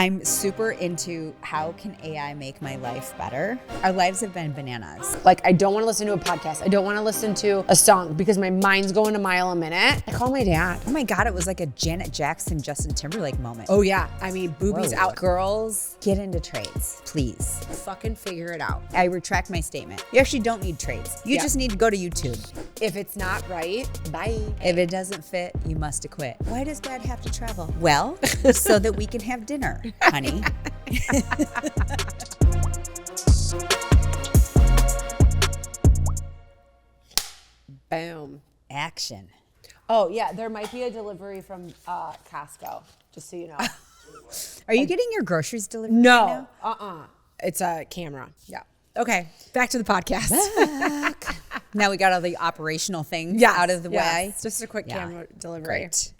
I'm super into how can AI make my life better. Our lives have been bananas. Like, I don't want to listen to a podcast. I don't want to listen to a song because my mind's going a mile a minute. I call my dad. Oh my God, it was like a Janet Jackson, Justin Timberlake moment. Oh yeah, I mean, boobies Whoa. out. Girls, get into trades, please. Fucking figure it out. I retract my statement. You actually don't need trades. You just need to go to YouTube. If it's not right, bye. If it doesn't fit, you must acquit. Why does Dad have to travel? Well, so that we can have dinner, honey. Boom. Action. Oh yeah, there might be a delivery from Costco, just so you know. Are you getting your groceries delivered? No, right it's a camera. Yeah. Okay, back to the podcast. now we got all the operational things out of the way. Just a quick camera delivery. Great.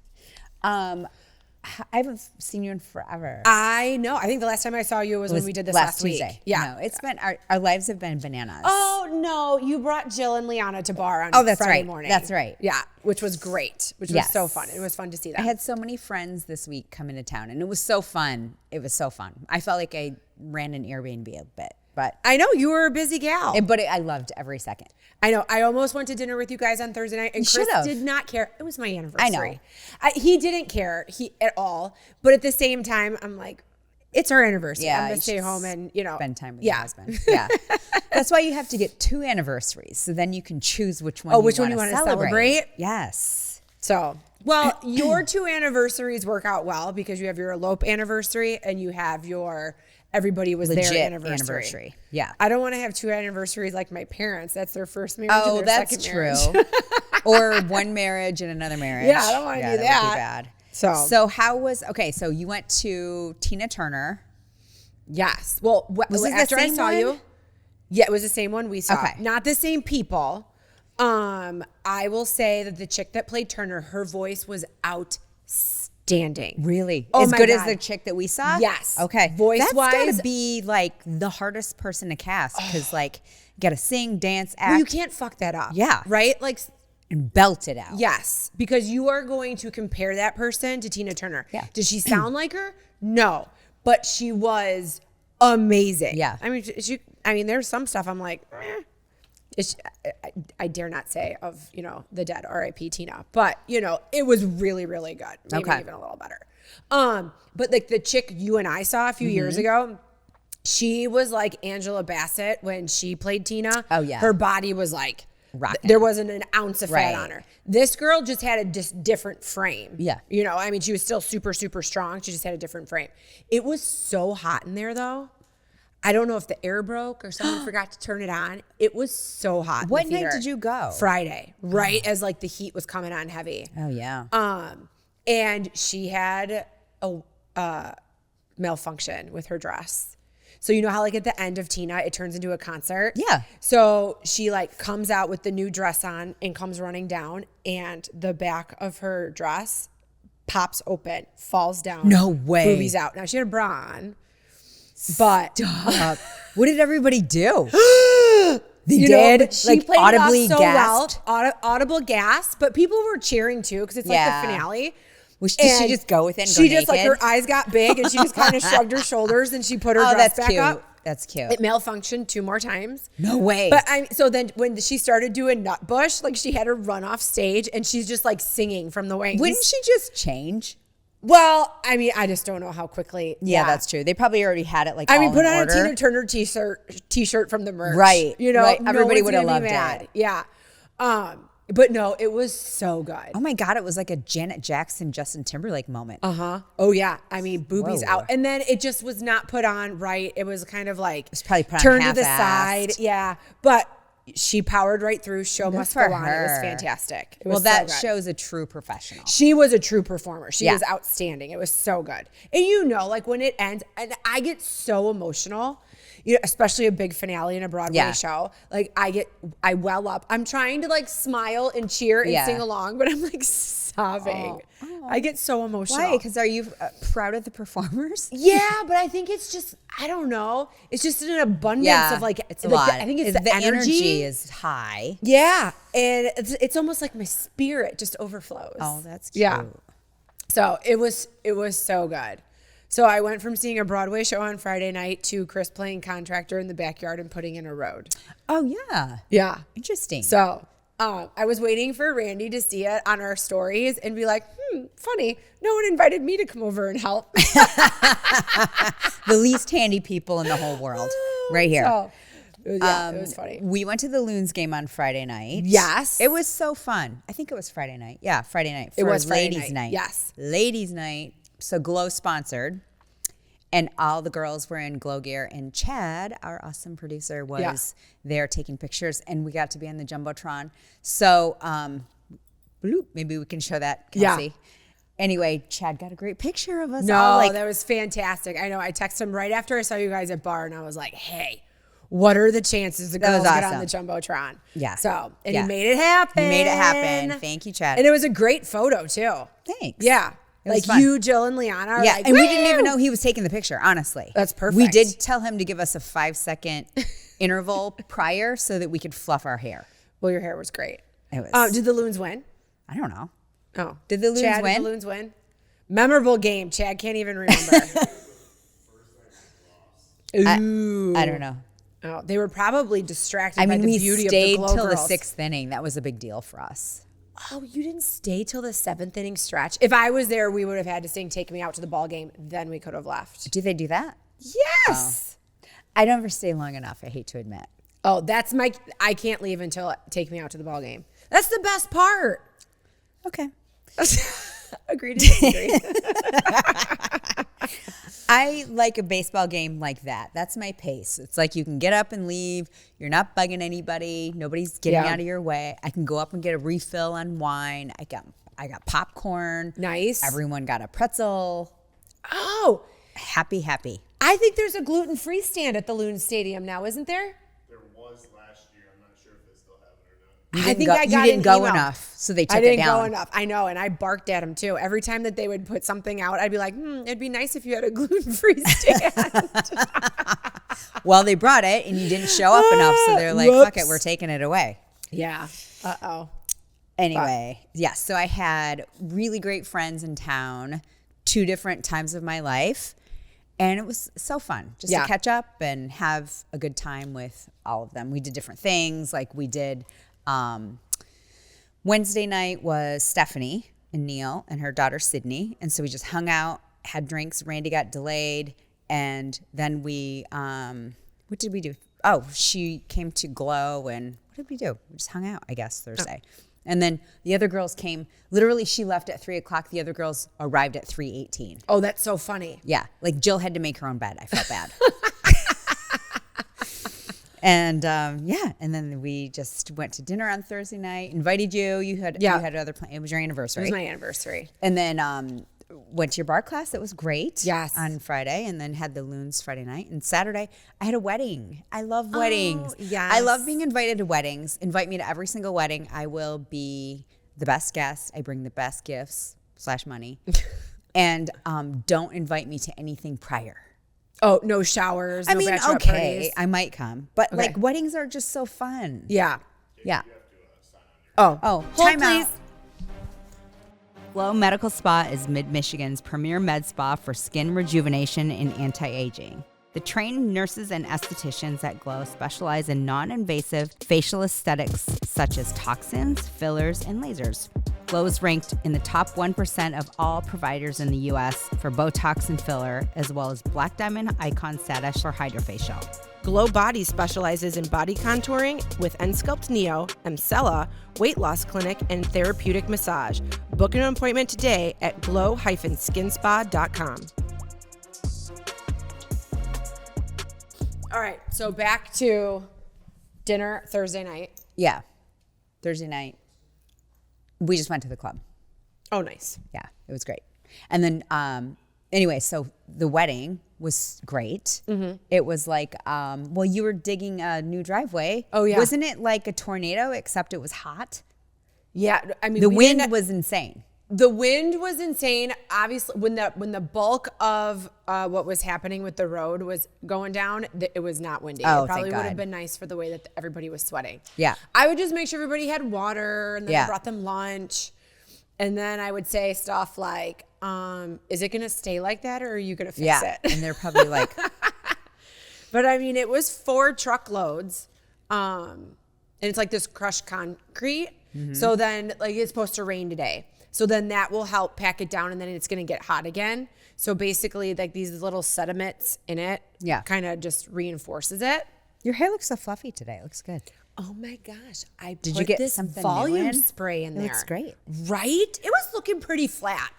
I haven't seen you in forever. I know. I think the last time I saw you was when we did this last Tuesday. week. Yeah. No, it's been our lives have been bananas. Oh no, you brought Jill and Liana to bar on that's Friday right. morning. That's right. Yeah, which was great. Which was so fun. It was fun to see that. I had so many friends this week come into town, and it was so fun. It was so fun. I felt like I ran an Airbnb a bit, but I know you were a busy gal. I loved every second. I know. I almost went to dinner with you guys on Thursday night, and Chris should've. did not care. It was my anniversary. I know. He didn't care at all. But at the same time, I'm like, it's our anniversary. Yeah, I'm gonna stay home and spend time with your husband. Yeah, that's why you have to get 2 anniversaries, so then you can choose which one. Which one you want to celebrate? Yes. So, well, your 2 anniversaries work out well because you have your elope anniversary and you have your everybody was Legit there anniversary. Yeah. I don't want to have 2 anniversaries like my parents. That's their first marriage and their that's second marriage. true. Or one marriage and another marriage. Yeah, I don't want to do that. That would be bad. So how was so you went to Tina Turner. Yes. Well, was this after the I same saw one? you, yeah, it was the same one we saw. Okay. Not the same people. I will say that the chick that played Turner, her voice was outstanding. Really? Oh as my good God. as the chick that we saw? Yes. Okay. Voice-wise- That's gotta be like the hardest person to cast because like you gotta sing, dance, act, Well, you can't fuck that up. Yeah. Right? Like, and belt it out. yes, because you are going to compare that person to Tina Turner. Yeah. Did she sound like her? No, but she was amazing. Yeah. I mean, there's some stuff I'm like, I dare not say of, the dead R.I.P. Tina, but it was really, really good. Maybe Okay. even a little better. But like the chick you and I saw a few years ago, she was like Angela Bassett when she played Tina. Oh, yeah. Her body was like, Rocking. there wasn't an ounce of fat Right. on her. This girl just had a different frame. Yeah. She was still super, super strong. She just had a different frame. It was so hot in there though. I don't know if the air broke or someone forgot to turn it on. It was so hot. in What the night theater. did you go? Friday, right as like the heat was coming on heavy. Oh yeah. And she had a malfunction with her dress. So you know how like at the end of Tina, it turns into a concert? Yeah. So she like comes out with the new dress on and comes running down and the back of her dress pops open, falls down. No way. Boobies out. Now she had a bra on, but What did everybody do? They but she like played audibly it off so gasped. well, audible gasp, but people were cheering too because it's Yeah. like the finale. Did she And just go with it and she go just like naked? her eyes got big and she just kind of shrugged her shoulders and she put her Oh, dress that's back cute. up. That's cute. It malfunctioned 2 more times. No way. But so then when she started doing Nutbush, like she had to run off stage and she's just like singing from the wings. Wouldn't she just change? Well, I mean, I just don't know how quickly. Yeah, that's true. They probably already had it like. I mean, all put in on order. a Tina Turner t-shirt from the merch. Right, right. no Everybody one's would have gonna be loved mad. it. Yeah. But no, it was so good. Oh my God, it was like a Janet Jackson, Justin Timberlake moment. Oh yeah. I mean, boobies Whoa. out. And then it just was not put on right. It was kind of like was probably put on turned to the half-assed. side. Yeah. But she powered right through. Show must go for on. It was her. fantastic. It Well, was that so good. shows a true professional. She was a true performer. She Yeah. was outstanding. It was so good. And like when it ends, and I get so emotional, especially a big finale in a Broadway Yeah. show. Like I well up. I'm trying to like smile and cheer and Yeah. sing along, but I'm like sobbing. I get so emotional. Why? Because are you proud of the performers? Yeah, but I think it's just, I don't know. It's just an abundance Yeah, of like, it's a like lot. I think it's the energy is high. Yeah. And it's almost like my spirit just overflows. Oh, that's cute. Yeah. So it was so good. So I went from seeing a Broadway show on Friday night to Chris playing contractor in the backyard and putting in a road. Oh, yeah. Yeah. Interesting. So I was waiting for Randy to see it on our stories and be like, funny. No one invited me to come over and help. The least handy people in the whole world right here. So, it was funny. We went to the Loons game on Friday night. Yes. It was so fun. I think it was Friday night. Yeah, Friday night. It was Friday ladies' night. night. Yes. Ladies' night. So Glow sponsored. And all the girls were in Glow gear. And Chad, our awesome producer, was there taking pictures. And we got to be on the Jumbotron. So bloop, maybe we can show that, Kelsey. Yeah. Anyway, Chad got a great picture of us. No, all like, that was fantastic. I know. I texted him right after I saw you guys at bar, and I was like, hey, what are the chances the That was girls get on the awesome. Jumbotron? Yeah. So, and Yeah. he made it happen. He made it happen. Thank you, Chad. And it was a great photo, too. Thanks. Yeah. It was Like fun. you, Jill, and Liana are Yeah, like, and we didn't even "Woo!" know he was taking the picture, honestly. That's perfect. We did tell him to give us a 5-second interval prior so that we could fluff our hair. Well, your hair was great. It was. Did the Loons win? I don't know. Oh. Did the Loons Chad, win? Did the Loons win? Memorable game. Chad can't even remember. Ooh. I don't know. Oh, they were probably distracted I by mean, the we beauty stayed of the Glow till the girls. 6th inning. That was a big deal for us. Oh, you didn't stay till the 7th inning stretch? If I was there, we would have had to sing Take Me Out to the Ball Game. Then we could have left. Do they do that? Yes. I never stay long enough, I hate to admit. Oh, that's my, I can't leave until Take Me Out to the Ball Game. That's the best part. Okay. Agree to disagree. I like a baseball game like that. That's my pace. It's like you can get up and leave. You're not bugging anybody. Nobody's getting Yeah. out of your way. I can go up and get a refill on wine. I got popcorn. Nice. Everyone got a pretzel. Oh, Happy. I think there's a gluten-free stand at the Loon Stadium now, isn't there? There was last year. I'm not sure if they still have it or not. You I didn't think go, I got you didn't an go email. enough, so they took I didn't it down. go enough. I know, and I barked at them too. Every time that they would put something out, I'd be like, it'd be nice if you had a gluten-free stand. Well, they brought it, and you didn't show up enough, so they're like, "Fuck it, Whoops. we're taking it away." Yeah. Uh-oh. Anyway, yes. So I had really great friends in town, 2 different times of my life, and it was so fun just Yeah. to catch up and have a good time with all of them. We did different things, like we did. Wednesday night was Stephanie and Neil and her daughter Sydney, and so we just hung out, had drinks. Randy got delayed, and then we what did we do? Oh, she came to Glow, and what did we do? We just hung out, I guess, Thursday. And then the other girls came. Literally, she left at 3:00. The other girls arrived at 3:18. Oh, that's so funny. Yeah, like Jill had to make her own bed. I felt bad. And yeah, and then we just went to dinner on Thursday night. Invited you. You had other plans. It was your It anniversary. was my anniversary. And then went to your bar class. That was great. Yes. On Friday, and then had the Loons Friday night. And Saturday, I had a wedding. I love weddings. yes. I love being invited to weddings. Invite me to every single wedding. I will be the best guest. I bring the best gifts / money. And don't invite me to anything prior. Oh, no showers, no I mean, bachelorette okay, parties. I might come, but Okay. like weddings are just so fun. Yeah. Yeah. Oh. Oh, Hold, time please. out. Glow Medical Spa is Mid-Michigan's premier med spa for skin rejuvenation and anti-aging. The trained nurses and estheticians at Glow specialize in non-invasive facial aesthetics such as toxins, fillers, and lasers. Glow is ranked in the top 1% of all providers in the U.S. for Botox and filler, as well as Black Diamond Icon status for Hydrofacial. Glow Body specializes in body contouring with Ensculpt Neo, Emcella, weight loss clinic, and therapeutic massage. Book an appointment today at glow-skinspa.com. All right. So back to dinner Thursday night. Yeah. Thursday night, we just went to the club. Oh, nice. Yeah, it was great. And then, anyway, so the wedding was great. Mm-hmm. It was like, well, you were digging a new driveway. Oh, yeah. Wasn't it like a tornado, except it was hot? Yeah. I mean, The we wind didn't- was insane. The wind was insane. Obviously, when the bulk of what was happening with the road was going down, it was not windy. Oh, it probably thank would have God. been nice for the way that everybody was sweating. Yeah. I would just make sure everybody had water, and then I Yeah. brought them lunch. And then I would say stuff like, is it going to stay like that or are you going to fix Yeah. it? And they're probably like, But I mean, it was 4 truckloads. And it's like this crushed concrete. So then like it's supposed to rain today. So then that will help pack it down and then it's going to get hot again. So basically like these little sediments in it kind of just reinforces it. your hair looks so fluffy today. It looks good. Oh my gosh. I Did put you get this something new volume in? spray in It there. looks great. Right? It was looking pretty flat.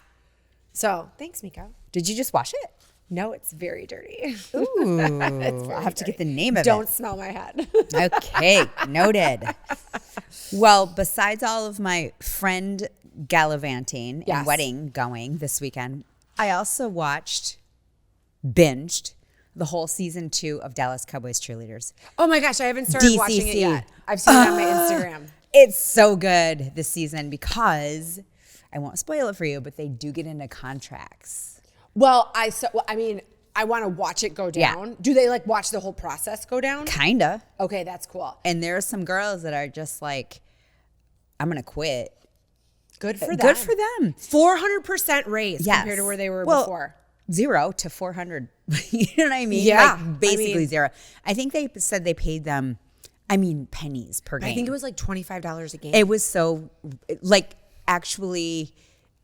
So thanks, Miko. Did you just wash it? No, it's very dirty. Ooh, I'll have to get the name of Don't smell my head. it. Okay, noted. Well, besides all of my friend gallivanting Yes. and wedding going this weekend, I also binged the whole season 2 of Dallas Cowboys Cheerleaders. Oh my gosh, I haven't started watching it DCC. yet. I've seen it on my Instagram. It's so good this season because I won't spoil it for you, but they do get into contracts. Well, I want to watch it go Yeah. down. Do they like watch the whole process go down? Kinda. Okay, that's cool. And there are some girls that are just like, I'm going to quit. Good for them. Good for them. 400% raise Yes. compared to where they were Well, before. 0 to 400. You know what I mean? Yeah. Like basically I mean- 0. I think they said they paid them, pennies per game. I think it was like $25 a game. It was so, like, actually,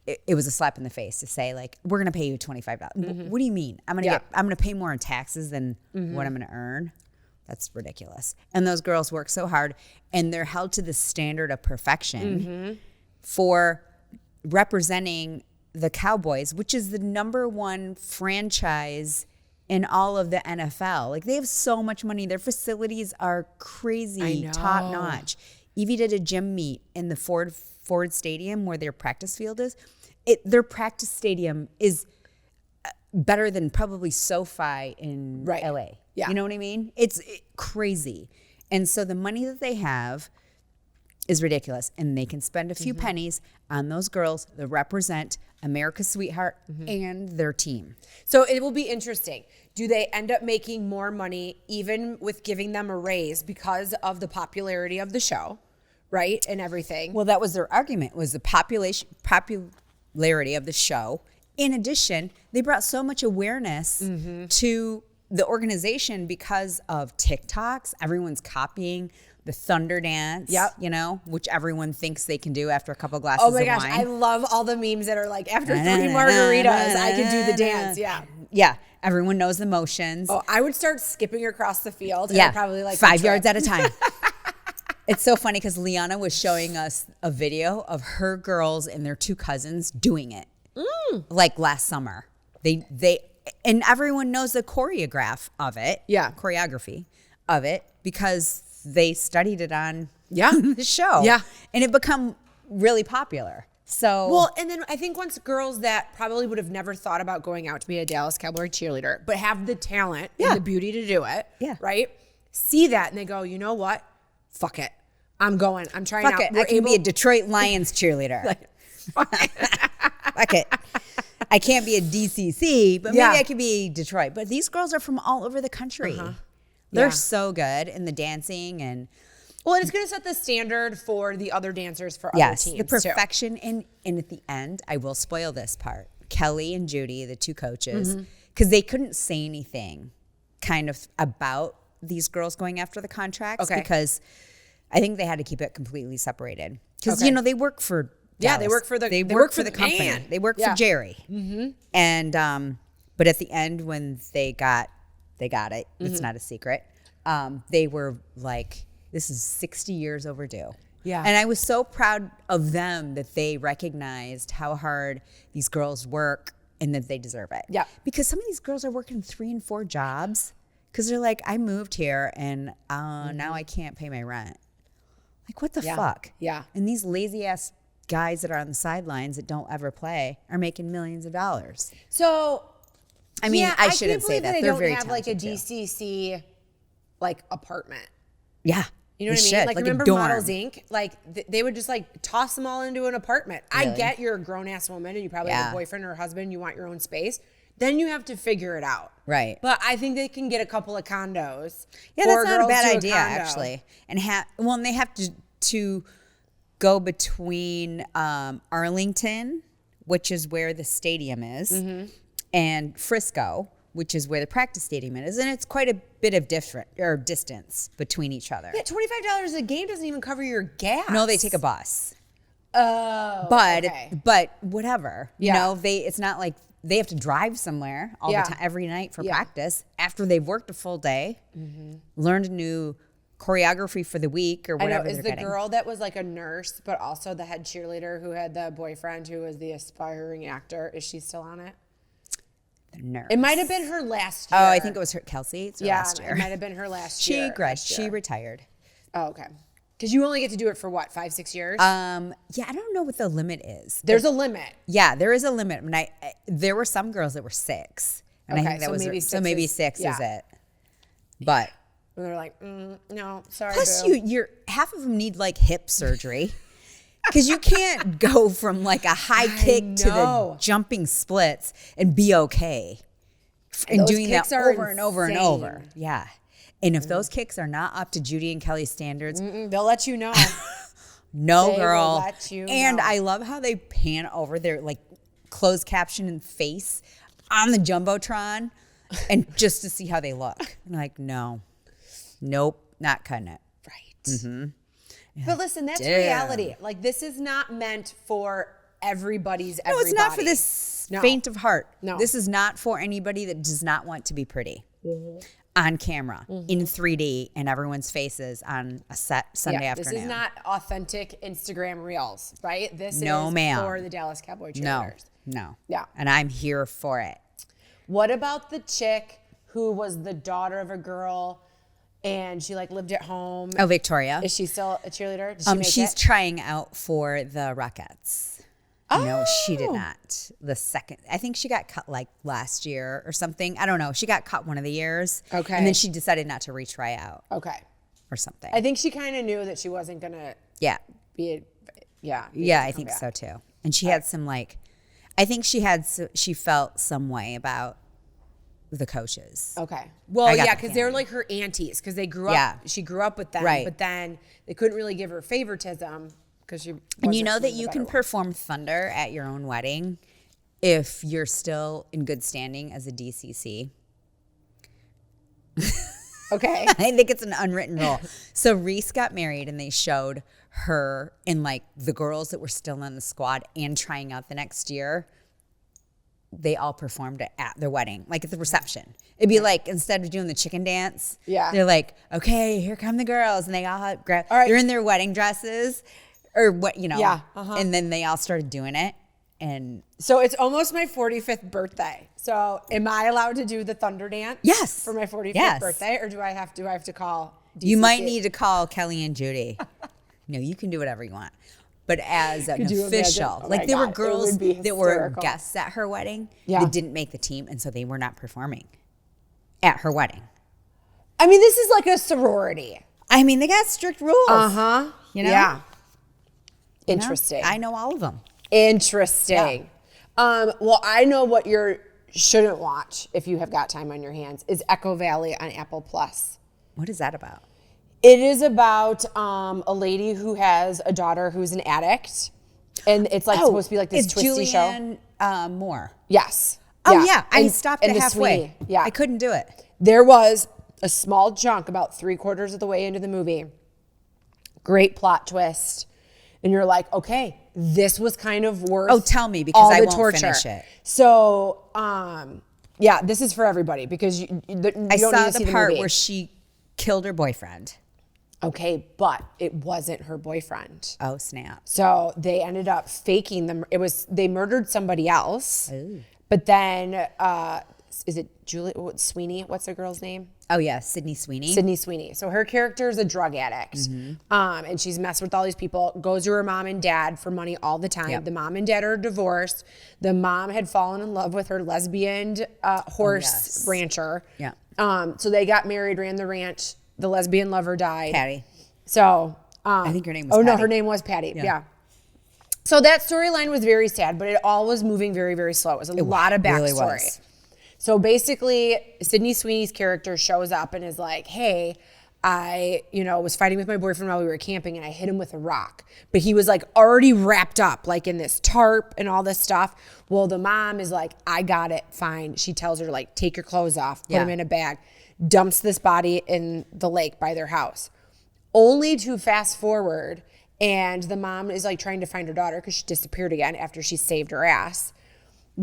it was a slap in the face to say, like, we're going to pay you $25. What do you mean? I'm going to pay more in taxes than what I'm going to earn? That's ridiculous. And those girls work so hard, and they're held to the standard of perfection for representing the Cowboys, which is the #1 franchise in all of the NFL. Like, they have so much money. Their facilities are crazy, I know. top notch. Evie did a gym meet in the Ford Stadium where their practice field is. Their practice stadium is better than probably SoFi in Right. LA. Yeah. You know what I mean? It's crazy. And so the money that they have is ridiculous. And they can spend a few pennies on those girls that represent America's sweetheart and their team. So it will be interesting. Do they end up making more money even with giving them a raise because of the popularity of the show, right? And everything. Well, that was their argument, was the popularity of the show. In addition, they brought so much awareness to the organization because of TikToks. Everyone's copying the Thunder Dance, Yep. you know, which everyone thinks they can do after a couple glasses Oh of my wine. gosh, I love all the memes that are like, after 3 margaritas, I can do the dance. Yeah. Yeah, everyone knows the motions. Oh, I would start skipping across the field. And I'd probably like 5 yards at a time. It's so funny because Liana was showing us a video of her girls and their 2 cousins doing it, like last summer. They and everyone knows the choreography of it because they studied it on the show. Yeah. And it become really popular. So Well, and then I think once girls that probably would have never thought about going out to be a Dallas Cowboy cheerleader, but have the talent and the beauty to do it, right? See that and they go, you know what? Fuck it. I'm going. I'm trying fuck out. it. We're I can be a Detroit Lions cheerleader. Fuck it. I can't be a DCC, but maybe I could be Detroit. But these girls are from all over the country. They're so good in the dancing and Well, and it's going to set the standard for the other dancers for other teams the perfection. And at the end, I will spoil this part. Kelly and Judy, the 2 coaches, because they couldn't say anything kind of about these girls going after the contracts because I think they had to keep it completely separated. Because, you know, they work for Dallas. they work for the they work for the company. man. They work for Jerry. And but at the end when they got it. It's not a secret. They were like, this is 60 years overdue. Yeah. And I was so proud of them that they recognized how hard these girls work and that they deserve it. Yeah. Because some of these girls are working 3 and 4 jobs because they're like, I moved here and now I can't pay my rent. Like, what the fuck? Yeah. And these lazy ass guys that are on the sidelines that don't ever play are making millions of dollars. So, I mean, I shouldn't can't say believe that. They They're don't very have like a talented, too. DCC like apartment. Yeah. You know they what I mean? should, Like a remember dorm. Models Inc? Like they would just like toss them all into an apartment. I get you're a grown ass woman and you probably have a boyfriend or a husband. You want your own space. Then you have to figure it out. Right. But I think they can get a couple of condos. Yeah, for that's not a girls bad to idea, condo. actually. And and they have to go between Arlington, which is where the stadium is, and Frisco, which is where the practice stadium is, and it's quite a bit of distance between each other. Yeah, $25 a game doesn't even cover your gas. No, they take a bus. Oh, But okay. but whatever. You Yeah. know, it's not like they have to drive somewhere all Yeah. the time every night for Yeah. practice after they've worked a full day, learned a new choreography for the week or I know, whatever is they're the getting. girl that was like a nurse, but also the head cheerleader who had the boyfriend who was the aspiring actor. Is she still on it? The nurse. It might have been her last year. Oh, I think it was her Kelsey. It's her last year. It might have been her last She year. she retired. Oh, okay. Because you only get to do it for what, 5-6 years? Yeah, I don't know what the limit is. There's a limit. Yeah, there is a limit. I mean, there were some girls that were 6, and I Okay, think that so was maybe so 6 maybe is- 6 is yeah. it. But And they're like, no, sorry. plus, boo. you're half of them need like hip surgery because you can't go from like a high kick to the know. jumping splits and be okay, and Those doing that kicks are over and over and over. insane. Yeah, and if those kicks are not up to Judy and Kelly's standards, They'll let you know. no, They will girl. let you And know. I love how they pan over their like closed caption and face on the jumbotron, and just to see how they look. I'm like, no, nope, not cutting it. Right. But listen, that's Damn. reality. Like, this is not meant for everybody's No, everybody. it's not for this No. faint of heart. No. This is not for anybody that does not want to be pretty on camera in 3D and everyone's faces on a set Sunday Yeah, afternoon. this is not authentic Instagram reels, right? This No, is ma'am. for the Dallas Cowboy no, cheerleaders. no. Yeah. And I'm here for it. What about the chick who was the daughter of a girl and she like lived at home? Oh, Victoria. Is she still a cheerleader? Did she make She's it? trying out for the Rockettes. No, she did Oh. not. The second, I think she got cut like last year or something. I don't know. She got cut one of the years. Okay. And then she decided not to retry out Okay. or something. I think she kind of knew that she wasn't going to yeah. be, yeah. Yeah, I think so too. And she had some like, I think she felt some way about the coaches. Okay. Well, I got yeah, the because they were feeling. like her aunties because they grew up. Yeah. She grew up with them, Right. but then they couldn't really give her favoritism because she. And you wasn't know one that of the you better can ones. perform Thunder at your own wedding if you're still in good standing as a DCC. Okay. I think it's an unwritten rule. So Reese got married and they showed her and like the girls that were still in the squad and trying out the next year. They all performed it at their wedding, like at the reception. It'd be like, instead of doing the chicken dance, Yeah. they're like, okay, here come the girls. And they all have, All right. they're in their wedding dresses or what, you know. Yeah, uh-huh. And then they all started doing it. And So it's almost my 45th birthday. So am I allowed to do the Thunder Dance? Yes. For my 45th Yes. birthday, or do I have to call? you might DCC? need to call Kelly and Judy. No, you can do whatever you want. But as an Could you imagine? official, Oh like my there were God, it girls would be that were hysterical. guests at her wedding Yeah. that didn't make the team, and so they were not performing at her wedding. I mean, this is like a sorority. I mean, they got strict rules. huh. You know? Yeah. You know? Interesting. I know all of them. Interesting. Well, I know what you shouldn't watch if you have got time on your hands is Echo Valley on Apple Plus. What is that about? It is about a lady who has a daughter who's an addict, and it's like supposed to be like this it's twisty show. Julianne Moore. Yes. Oh yeah, I And- stopped and it the halfway. Sweeney. Yeah, I couldn't do it. There was a small chunk, about 3/4 of the way into the movie. Great plot twist, and you're like, okay, this was kind of worth. Oh, tell me, because all I the won't torture. finish it. So, yeah, this is for everybody because you I don't need saw to see the part movie. where she killed her boyfriend. Okay, but it wasn't her boyfriend. Oh snap! So they ended up faking them. They murdered somebody else. But then, is it Julie Sweeney? What's the girl's name? Oh yeah, Sydney Sweeney. Sydney Sweeney. So her character is a drug addict. And she's messed with all these people, goes to her mom and dad for money all the time. Yep. The mom and dad are divorced. The mom had fallen in love with her lesbian horse yes. rancher. Yeah. So they got married, ran the ranch. The lesbian lover died. Patty. So I think her name was Oh no, Patty. her name was Patty. Yeah. So that storyline was very sad, but it all was moving very, very slow. It was a lot of backstory. really was. So basically, Sydney Sweeney's character shows up and is like, "Hey, I, was fighting with my boyfriend while we were camping and I hit him with a rock. But he was like already wrapped up like in this tarp and all this stuff. Well, the mom is like, I got it, fine. She tells her like, take your clothes off, put them in a bag, dumps this body in the lake by their house. Only to fast forward, and the mom is like trying to find her daughter because she disappeared again after she saved her ass.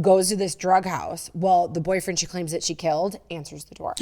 Goes to this drug house. Well, the boyfriend she claims that she killed answers the door.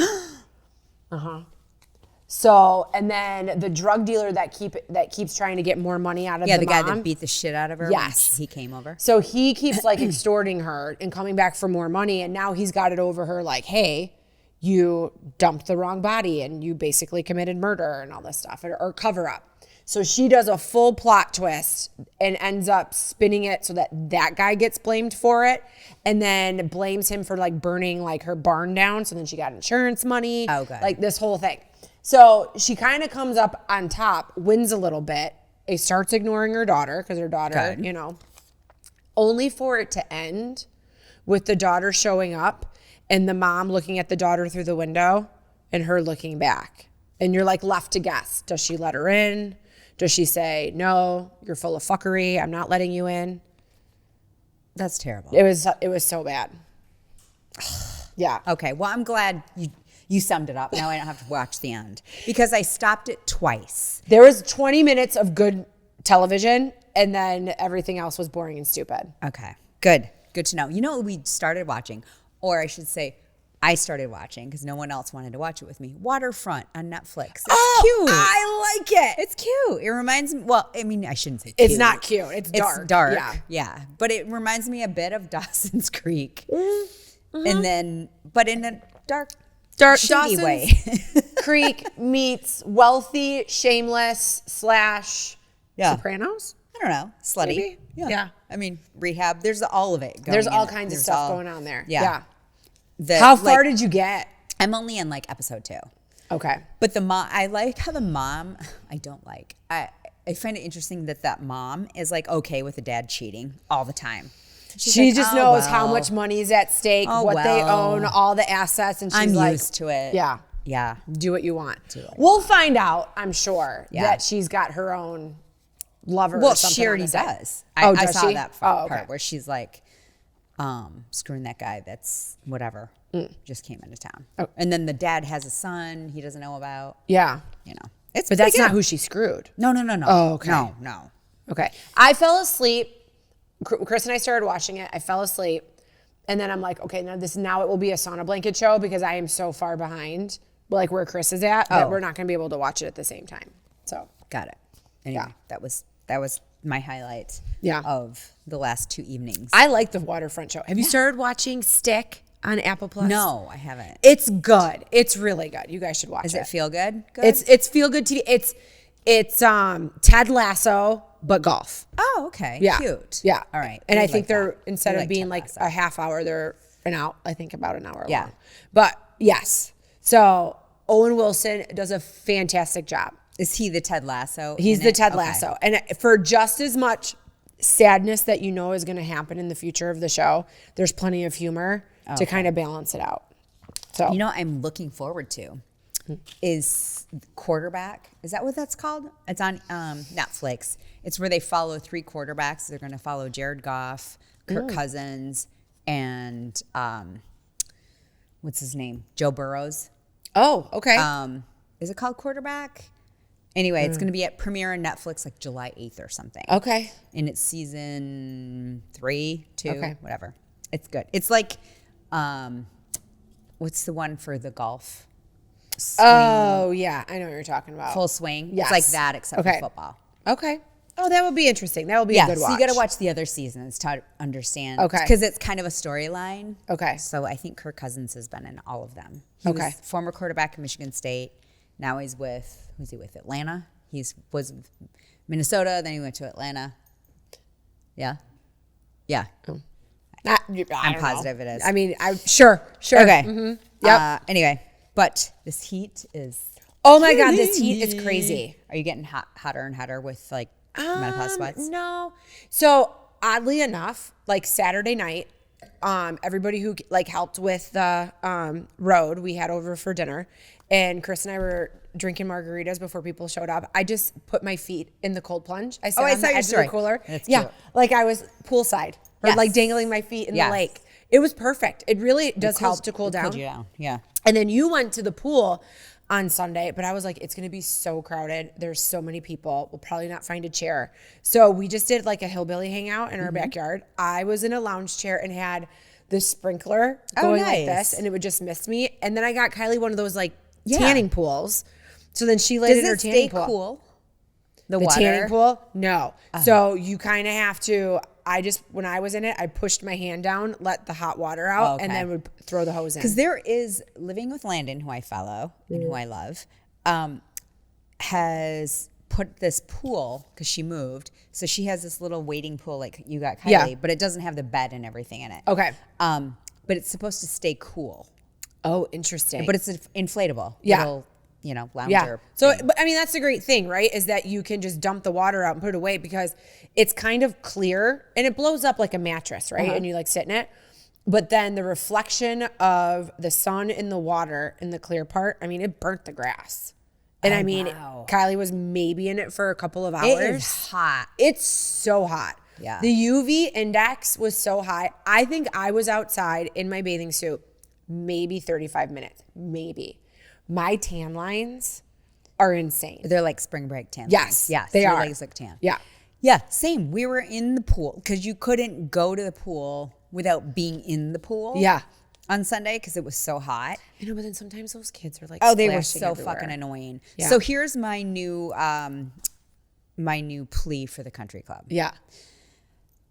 So, and then the drug dealer that keeps trying to get more money out of the guy mom. that beat the shit out of her. Yes. When he came over. So he keeps like extorting her and coming back for more money. And now he's got it over her like, hey, you dumped the wrong body and you basically committed murder and all this stuff or cover up. So she does a full plot twist and ends up spinning it so that guy gets blamed for it and then blames him for like burning like her barn down. So then she got insurance money. Oh, good. Like this whole thing. So she kind of comes up on top, wins a little bit. It starts ignoring her daughter because her daughter, Good. Only for it to end with the daughter showing up and the mom looking at the daughter through the window and her looking back. And you're like left to guess. Does she let her in? Does she say, no, you're full of fuckery, I'm not letting you in? That's terrible. It was so bad. Yeah. Okay, well, I'm glad you summed it up. Now I don't have to watch the end because I stopped it twice. There was 20 minutes of good television and then everything else was boring and stupid. Okay, good to know. You know what we started watching, or I should say I started watching because no one else wanted to watch it with me. Waterfront on Netflix. It's cute. I like it. It's cute. It reminds me, well, I mean, I shouldn't say cute. It's not cute. It's dark. It's dark. Yeah. But it reminds me a bit of Dawson's Creek. And then, but in a dark shitty Dawson's way. Creek meets Wealthy, Shameless / Sopranos. I don't know. Slutty. Maybe? Yeah. I mean, Rehab. There's all of it going There's in all it. kinds of There's stuff all- going on there. Yeah. How far did you get? I'm only in like episode 2. Okay. But the mom, I like how the mom, I find it interesting that mom is like okay with the dad cheating all the time. She's She like, just "Oh, knows how well, much money is at stake, Oh, what they well. own, all the assets, and she's I'm like, used to it. Yeah. Yeah. Do what you want. what you We'll find out, I'm sure, Yeah. that she's got her own lover Well, or something she on already the side. does. Oh, I does saw she? that Oh, part okay. where she's like, screwing that guy that's whatever, just came into town. Oh. And then the dad has a son he doesn't know about, Yeah. It's But that's pretty not good. who she screwed. No. Oh, okay. No. Okay. I fell asleep. Chris and I started watching it. I fell asleep. And then I'm like, okay, now it will be a sauna blanket show because I am so far behind, like where Chris is at, that Oh. we're not going to be able to watch it at the same time. So, Got it. Anyway, Yeah. that was my highlight Yeah. of the last 2 evenings. I like the waterfront show. Have you started watching Stick on Apple Plus? No, I haven't. It's good. It's really good. You guys should watch Does it. it feel good? Good? It's feel good TV. It's Ted Lasso but golf. Oh, okay. Yeah. Cute. Yeah. All right. And We I think like they're that. instead We of being Ted like Lasso. a half hour, they're I think about an hour Yeah. long. But yes. So Owen Wilson does a fantastic job. Is he the Ted Lasso? He's in the it? Ted Okay. Lasso. And for just as much sadness that you know is going to happen in the future of the show, there's plenty of humor to kind of balance it out. So, You know, I'm looking forward to is Quarterback. Is that what that's called? It's on Netflix. It's where they follow 3 quarterbacks. They're going to follow Jared Goff, Kirk Cousins, and what's his name? Joe Burrows. oh, okay. Is it called Quarterback? Anyway, it's going to be at premiere on Netflix like July 8th or something. okay. And it's season 3, 2, Okay. whatever. It's good. It's like, what's the one for the golf? Oh, yeah. I know what you're talking about. Full swing. Yes. It's like that except Okay. for football. Okay. Oh, that would be interesting. That would be a Yeah, good watch. so you got to watch the other seasons to understand. Okay. Because it's kind of a storyline. Okay. So I think Kirk Cousins has been in all of them. He Okay. was former quarterback at Michigan State. Now he's with, who's he with? Atlanta. Was with Minnesota. Then he went to Atlanta. Yeah. Yeah. I'm positive it is. I mean, sure. Okay. Mhm. Yep. Anyway, but this heat is. Oh my God, this heat is crazy. Are you getting hotter and hotter with like menopause sweats? No. So oddly enough, like Saturday night, everybody who like helped with the road, we had over for dinner, and Chris and I were drinking margaritas before people showed up. I just put my feet in the cold plunge. I sat I on saw the your edge of story. the cooler. That's yeah, cute. like I was poolside or Yes. like dangling my feet in Yes. the lake. It was perfect. It really does help to cool It cools down. you down. Yeah. And then you went to the pool on Sunday, but I was like, it's going to be so crowded. There's so many people. We'll probably not find a chair. So we just did like a hillbilly hangout in our backyard. I was in a lounge chair and had the sprinkler going like nice. this, and it would just mist me. And then I got Kylie one of those like Yeah. tanning pools. So then she laid Does in her it tanning stay pool. cool? The The water? tanning pool? No. So you kind of have to. When I was in it, I pushed my hand down, let the hot water out, Okay. and then would throw the hose in. Because there is Living with Landon, who I follow and who I love, has put this pool because she moved. So she has this little waiting pool like you got, Kylie, Yeah. but it doesn't have the bed and everything in it. Okay. But it's supposed to stay cool. Oh, interesting. But it's inflatable. Yeah. Little, lounger. Yeah. So, thing. but I mean, that's the great thing, right? Is that you can just dump the water out and put it away because it's kind of clear and it blows up like a mattress, right? And you like sit in it. But then the reflection of the sun in the water in the clear part, I mean, it burnt the grass. And I mean, wow. Kylie was maybe in it for a couple of hours. It is hot. It's so hot. Yeah. The UV index was so high. I think I was outside in my bathing suit maybe 35 minutes, maybe. My tan lines are insane. They're like spring break tan. Yes, Yes. they your are. legs look tan. Yeah. Yeah, same. We were in the pool because you couldn't go to the pool without being in the pool. Yeah. On Sunday because it was so hot. I know, but then sometimes those kids are like, Oh, they were splashing so everywhere. fucking annoying. Yeah. So here's my new plea for the country club. Yeah.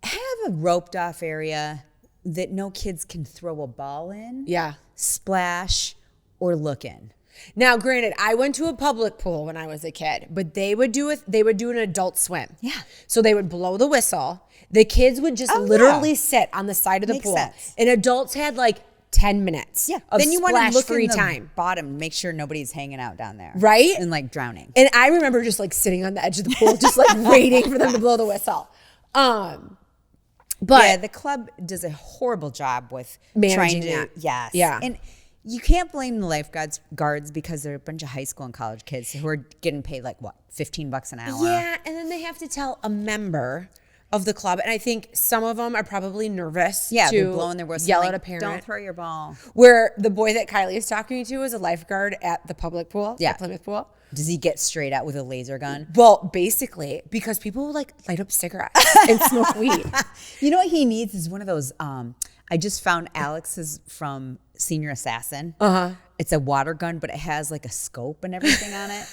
Have a roped off area that no kids can throw a ball in, Yeah. splash, or look in. Now, granted, I went to a public pool when I was a kid, but they would do an adult swim. Yeah. So they would blow the whistle. The kids would just Oh, literally yeah. sit on the side of the Makes pool. sense. And adults had like 10 minutes of Then you want to look splash-free in the time. bottom, make sure nobody's hanging out down there. Right? And like drowning. And I remember just like sitting on the edge of the pool, just like waiting for them to blow the whistle. But yeah, the club does a horrible job with Managing trying to that. yes. Yeah. And you can't blame the lifeguards because they're a bunch of high school and college kids who are getting paid like what, $15 an hour. yeah, and then they have to tell a member of the club, and I think some of them are probably nervous. Yeah, to they're blowing their whistle. yell like, at a parent. Don't throw your ball. Where the boy that Kylie is talking to is a lifeguard at the public pool, Yeah. the Plymouth pool. Does he get straight out with a laser gun? Well, basically, because people will like light up cigarettes and smoke weed. You know what he needs is one of those. I just found Alex's from Senior Assassin. It's a water gun, but it has like a scope and everything on it.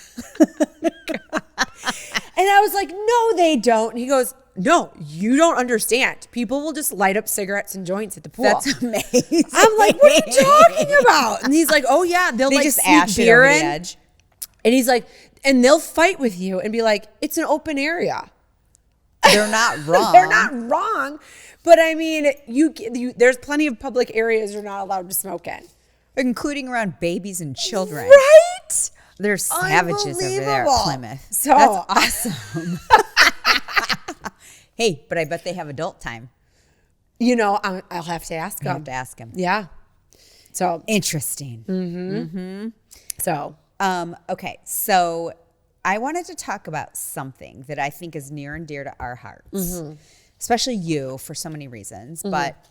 And I was like, no, they don't. And he goes, no, you don't understand. People will just light up cigarettes and joints at the pool. That's amazing. I'm like, what are you talking about? And he's like, oh yeah, they'll They like just sneak ash it beer over the in. edge. And he's like, and they'll fight with you and be like, it's an open area. They're not wrong. They're not wrong. But I mean, there's plenty of public areas you're not allowed to smoke in. Including around babies and children. Right? They're savages over there at Unbelievable. Plymouth. So- That's awesome. Hey, but I bet they have adult time. You know, I'll have to ask I have him. to ask him. Yeah. So, Interesting. so Okay, so I wanted to talk about something that I think is near and dear to our hearts, especially you for so many reasons, but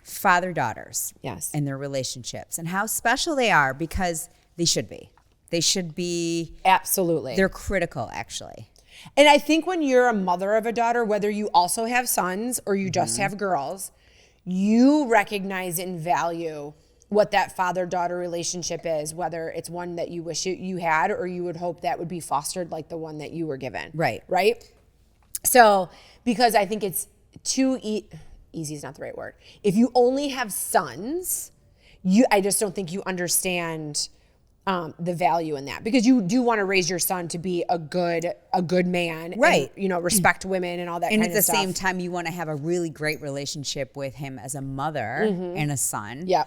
father-daughters Yes. and their relationships and how special they are because they should be. They should be, absolutely. they're critical actually. And I think when you're a mother of a daughter, whether you also have sons or you just have girls, you recognize and value what that father-daughter relationship is, whether it's one that you wish you had or you would hope that would be fostered like the one that you were given. Right. Right? So, because I think it's too easy is not the right word. If you only have sons, I just don't think you understand the value in that, because you do want to raise your son to be a good man, Right. And, respect women and all that And kind at of the stuff. same time, you want to have a really great relationship with him as a mother and a son. Yeah.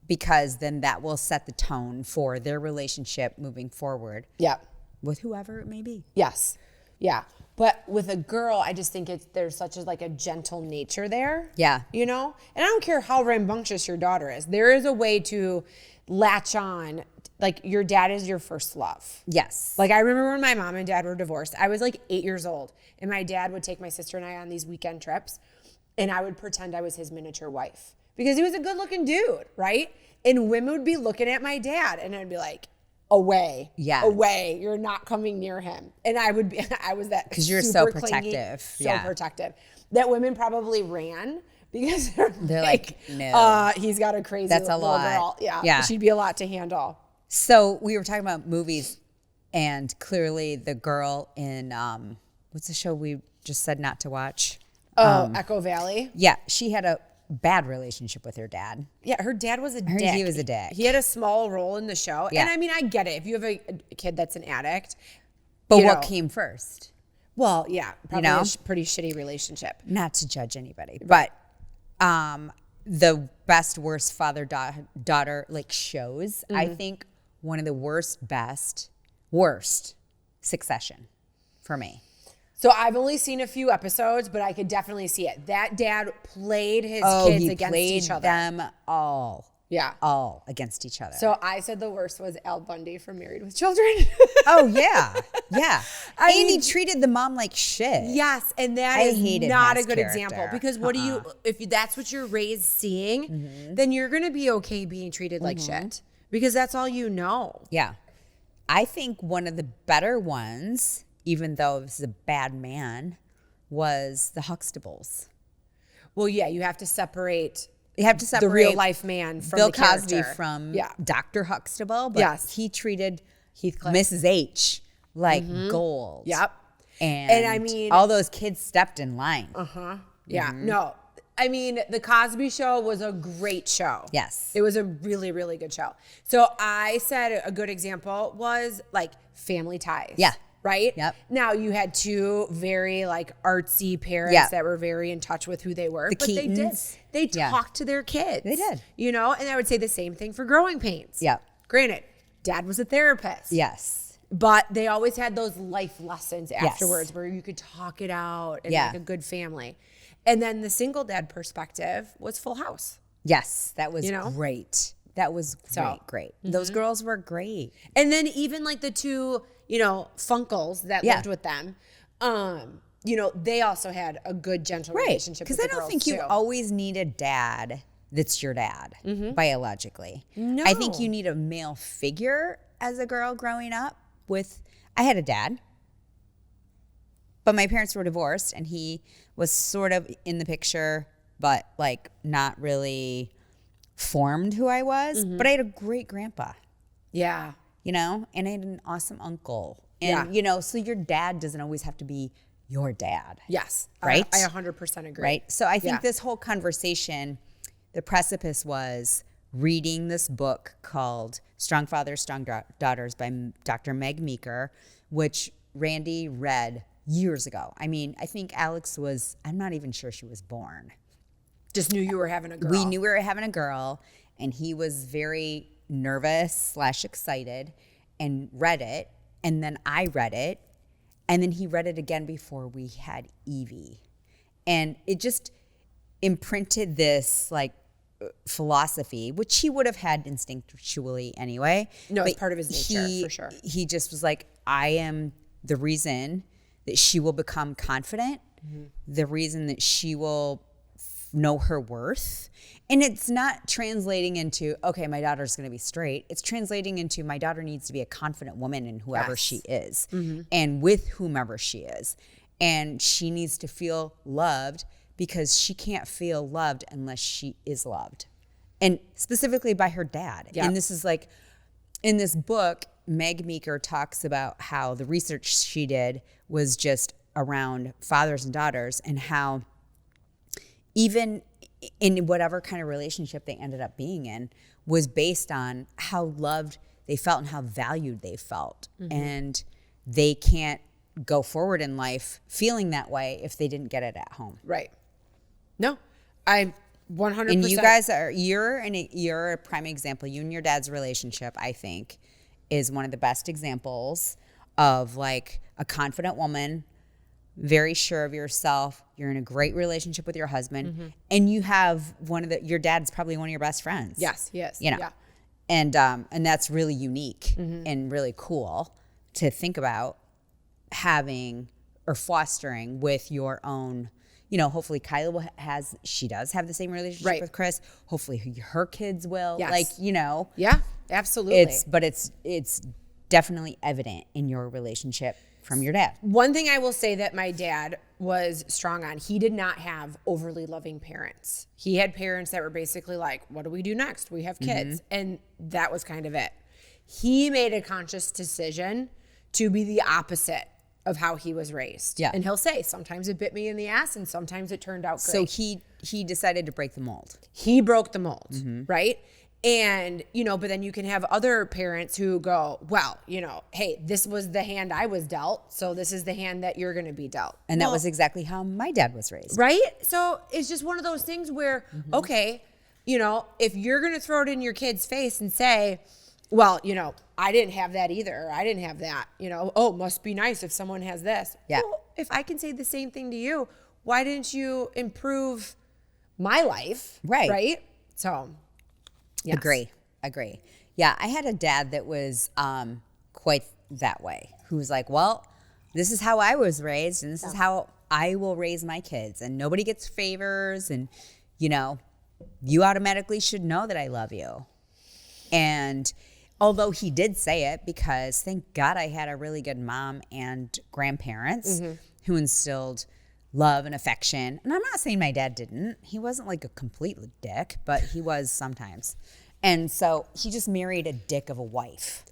Because then that will set the tone for their relationship moving forward Yeah. with whoever it may be. Yes. Yeah. But with a girl, I just think there's such a gentle nature there. Yeah. You know? And I don't care how rambunctious your daughter is. There is a way to latch on. Like, your dad is your first love. Yes. Like, I remember when my mom and dad were divorced, I was like 8 years old, and my dad would take my sister and I on these weekend trips, and I would pretend I was his miniature wife because he was a good looking dude, right? And women would be looking at my dad, and I'd be like, away. Yeah. Away. You're not coming near him. And I was that 'Cause you're super so clingy, protective. so Yeah. protective. That women probably ran because They're like, no. He's got a crazy That's a little lot. girl. Yeah. Yeah. She'd be a lot to handle. So we were talking about movies, and clearly the girl in what's the show we just said not to watch? Echo Valley. Yeah, she had a bad relationship with her dad. Yeah, her dad was a dick. He was a dick. He had a small role in the show. Yeah. And I mean, I get it. If you have a kid that's an addict. But you what know, came first? Well, yeah, probably know? a pretty shitty relationship. Not to judge anybody, but the best worst father daughter like shows. I think one of the worst Succession for me. So I've only seen a few episodes, but I could definitely see it. That dad played his kids he against played each other. them all against each other. So I said the worst was Al Bundy from Married with Children. oh yeah, yeah. I And he mean- treated the mom like shit. Yes, and that I is hated not his a good character. example because what do you if that's what you're raised seeing, then you're gonna be okay being treated like shit because that's all you know. Yeah. I think one of the better ones, even though this is a bad man, was the Huxtables. Well, yeah, you have to separate You have to separate the real life man from Bill the Cosby character. from Yeah. Dr. Huxtable, but Yes. he treated Mrs. H like gold. Yep. And I mean- all those kids stepped in line. Yeah. No. I mean, the Cosby Show was a great show. Yes. It was a really, really good show. So I said a good example was like Family Ties. Yeah. Right? Yep. Now you had two very like artsy parents Yeah. that were very in touch with who they were. The but Keatons. they did. They Yeah. talked to their kids. They did. You know, and I would say the same thing for Growing Pains. Yep. Granted, dad was a therapist. Yes. But they always had those life lessons afterwards where you could talk it out and Yeah. like a good family. And then the single dad perspective was Full House. Yes. That was You know? great. That was great. So- Great. Those girls were great. And then even like the two, Funkles that Yeah. lived with them, they also had a good, gentle relationship with Because the I don't girls think you too. always need a dad that's your dad biologically. No. I think you need a male figure as a girl growing up with. I had a dad, but my parents were divorced and he was sort of in the picture, but like not really formed who I was. But I had a great grandpa, Yeah. and I had an awesome uncle. Yeah. And, so your dad doesn't always have to be your dad. Yes. Right? I 100% agree. Right. So I think Yeah. this whole conversation, the precipice was reading this book called Strong Fathers, Strong Daughters by Dr. Meg Meeker, which Randy read years ago. I mean, I think Alex I'm not even sure she was born. Just knew you were having a girl. We knew we were having a girl, and he was very nervous / excited and read it. And then I read it. And then he read it again before we had Evie. And it just imprinted this like philosophy, which he would have had instinctually anyway. No, it's But part of his nature, for sure. He just was like, I am the reason that she will become confident, the reason that she will know her worth. And it's not translating into, okay, my daughter's going to be straight. It's translating into my daughter needs to be a confident woman in whoever Yes. she is and with whomever she is. And she needs to feel loved because she can't feel loved unless she is loved. And specifically by her dad. Yeah. And this is like, in this book, Meg Meeker talks about how the research she did was just around fathers and daughters and how even in whatever kind of relationship they ended up being in was based on how loved they felt and how valued they felt. And they can't go forward in life feeling that way if they didn't get it at home. Right. No, I 100%. And you guys you're a prime example. You and your dad's relationship, I think, is one of the best examples of like a confident woman very sure of yourself. You're in a great relationship with your husband, and you have your dad's probably one of your best friends. Yes, he is. You know, Yeah. and that's really unique and really cool to think about having or fostering with your own. You know, hopefully Kyla does have the same relationship Right. with Chris. Hopefully her kids will. Yes. Like, you know, Yeah, absolutely. it's definitely evident in your relationship from your dad. One thing I will say that my dad was strong on, he did not have overly loving parents. He had parents that were basically like, what do we do next? We have kids. And that was kind of it. He made a conscious decision to be the opposite of how he was raised. Yeah. And he'll say, sometimes it bit me in the ass and sometimes it turned out So great. he decided to break the mold. He broke the mold, right? And, you know, but then you can have other parents who go, well, you know, hey, this was the hand I was dealt, so this is the hand that you're going to be dealt. And that Well, was exactly how my dad was raised. right? So it's just one of those things where, okay, you know, if you're going to throw it in your kid's face and say, well, you know, I didn't have that either, or I didn't have that, you know, oh, must be nice if someone has this. Yeah. Well, if I can say the same thing to you, why didn't you improve my life? Right. Right? So, yes. Agree. Yeah, I had a dad that was quite that way, who was like, well, this is how I was raised, and this is how I will raise my kids, and nobody gets favors, and, you know, you automatically should know that I love you. And although he did say it, because thank God I had a really good mom and grandparents who instilled love and affection. And I'm not saying my dad didn't. He wasn't like a complete dick, but he was sometimes. And so he just married a dick of a wife.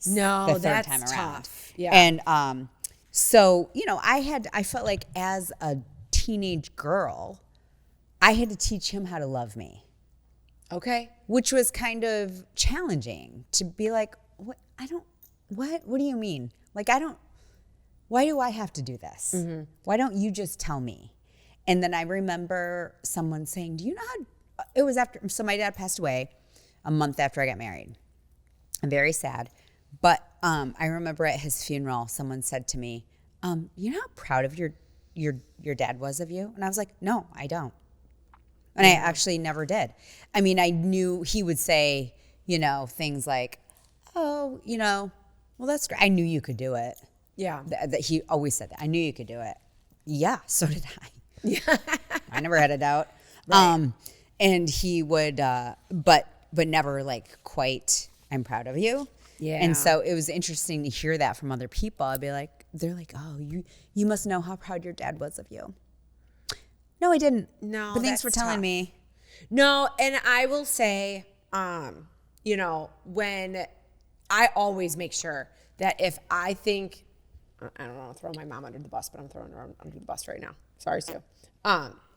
No, the third that's time around. tough. Yeah. And so, you know, I felt like as a teenage girl, I had to teach him how to love me, okay. which was kind of challenging to be like, what do you mean? Like, why do I have to do this? Why don't you just tell me? And then I remember someone saying, do you know how, it was after, so my dad passed away a month after I got married. I'm very sad. But I remember at his funeral, someone said to me, you know how proud of your dad was of you? And I was like, no, I don't. And I actually never did. I mean, I knew he would say, you know, things like, oh, you know, well, that's great. I knew you could do it. Yeah. That he always said that. I knew you could do it. Yeah, so did I. Yeah. I never had a doubt. Right. And he would, but never like quite, I'm proud of you. Yeah. And so it was interesting to hear that from other people. I'd be like, they're like, oh, you must know how proud your dad was of you. No, I didn't. No, but thanks for that's telling tough. me. No, and I will say, you know, when I always make sure that if I think, I don't want to throw my mom under the bus, but I'm throwing her under the bus right now. Sorry, Sue.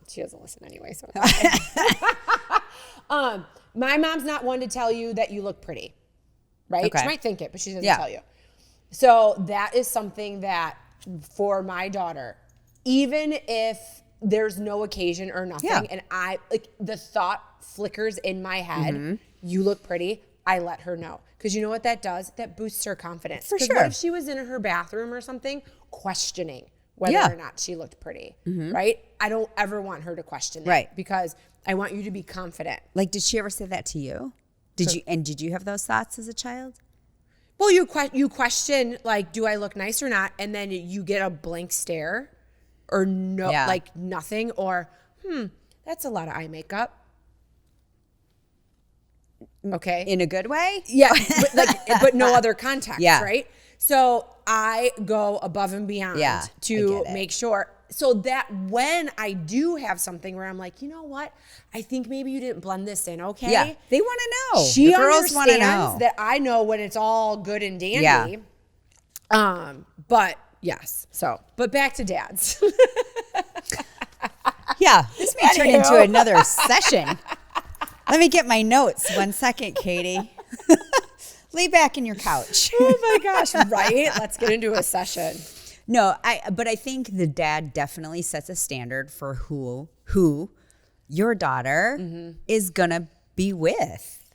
She doesn't listen anyway, so. My mom's not one to tell you that you look pretty, right? Okay. She might think it, but she doesn't Yeah. tell you. So that is something that for my daughter, even if there's no occasion or nothing, Yeah. and I like the thought flickers in my head, you look pretty, I let her know. Because you know what that does? That boosts her confidence. For 'Cause sure. what if she was in her bathroom or something questioning whether Yeah. or not she looked pretty, right? I don't ever want her to question that. Right. Because I want you to be confident. Like, did she ever say that to you? Did you have those thoughts as a child? Well, you question, like, do I look nice or not? And then you get a blank stare or no, Yeah. like nothing, or, that's a lot of eye makeup. Okay. In a good way? Yeah, but no other context, Yeah. right? So I go above and beyond Yeah, I to get it. make sure so that when I do have something where I'm like, you know what, I think maybe you didn't blend this in, okay? Yeah. They want to know. She the girls want to understands know. that I know when it's all good and dandy. Yeah. But yes. So, but back to dads. Yeah. This may turn into another session. Let me get my notes. 1 second, Katie. Lay back in your couch. Oh my gosh, right? Let's get into a session. No, but I think the dad definitely sets a standard for who your daughter is gonna be with.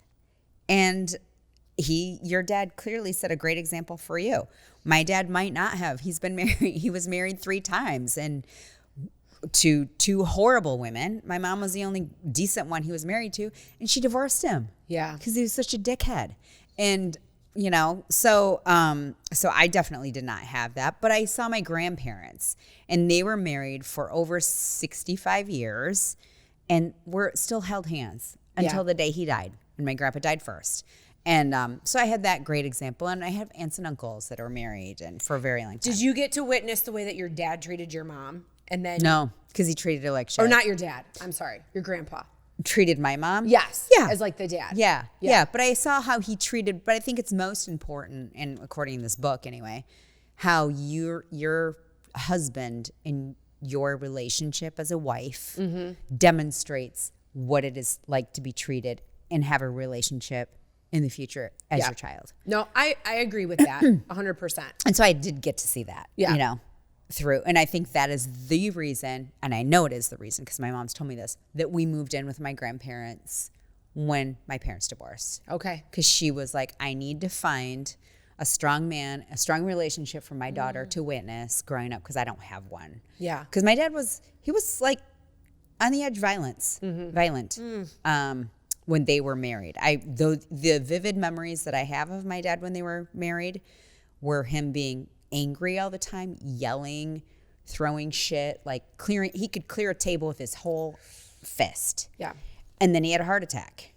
And your dad clearly set a great example for you. My dad might not have. He's been married. He was married 3 times and to 2 horrible women. My mom was the only decent one he was married to, and she divorced him. Yeah. Because he was such a dickhead. And, so I definitely did not have that. But I saw my grandparents, and they were married for over 65 years and were still held hands until the day he died. And my grandpa died first. And so I had that great example. And I have aunts and uncles that are married and for a very long time. Did you get to witness the way that your dad treated your mom? And then No, because he treated her like shit. or not your dad. I'm sorry, your grandpa. Treated my mom? Yes. Yeah. As like the dad. Yeah. But I saw how he treated, but I think it's most important, and according to this book anyway, how your husband in your relationship as a wife demonstrates what it is like to be treated and have a relationship in the future as your child. No, I agree with that 100%. And so I did get to see that, through. And I think that is the reason, and I know it is the reason because my mom's told me this, that we moved in with my grandparents when my parents divorced. Okay. Because she was like, I need to find a strong man, a strong relationship for my daughter to witness growing up because I don't have one. Yeah. Because my dad was like on the edge violent when they were married. The vivid memories that I have of my dad when they were married were him being angry all the time, yelling, throwing shit, like he could clear a table with his whole fist. Yeah. And then he had a heart attack.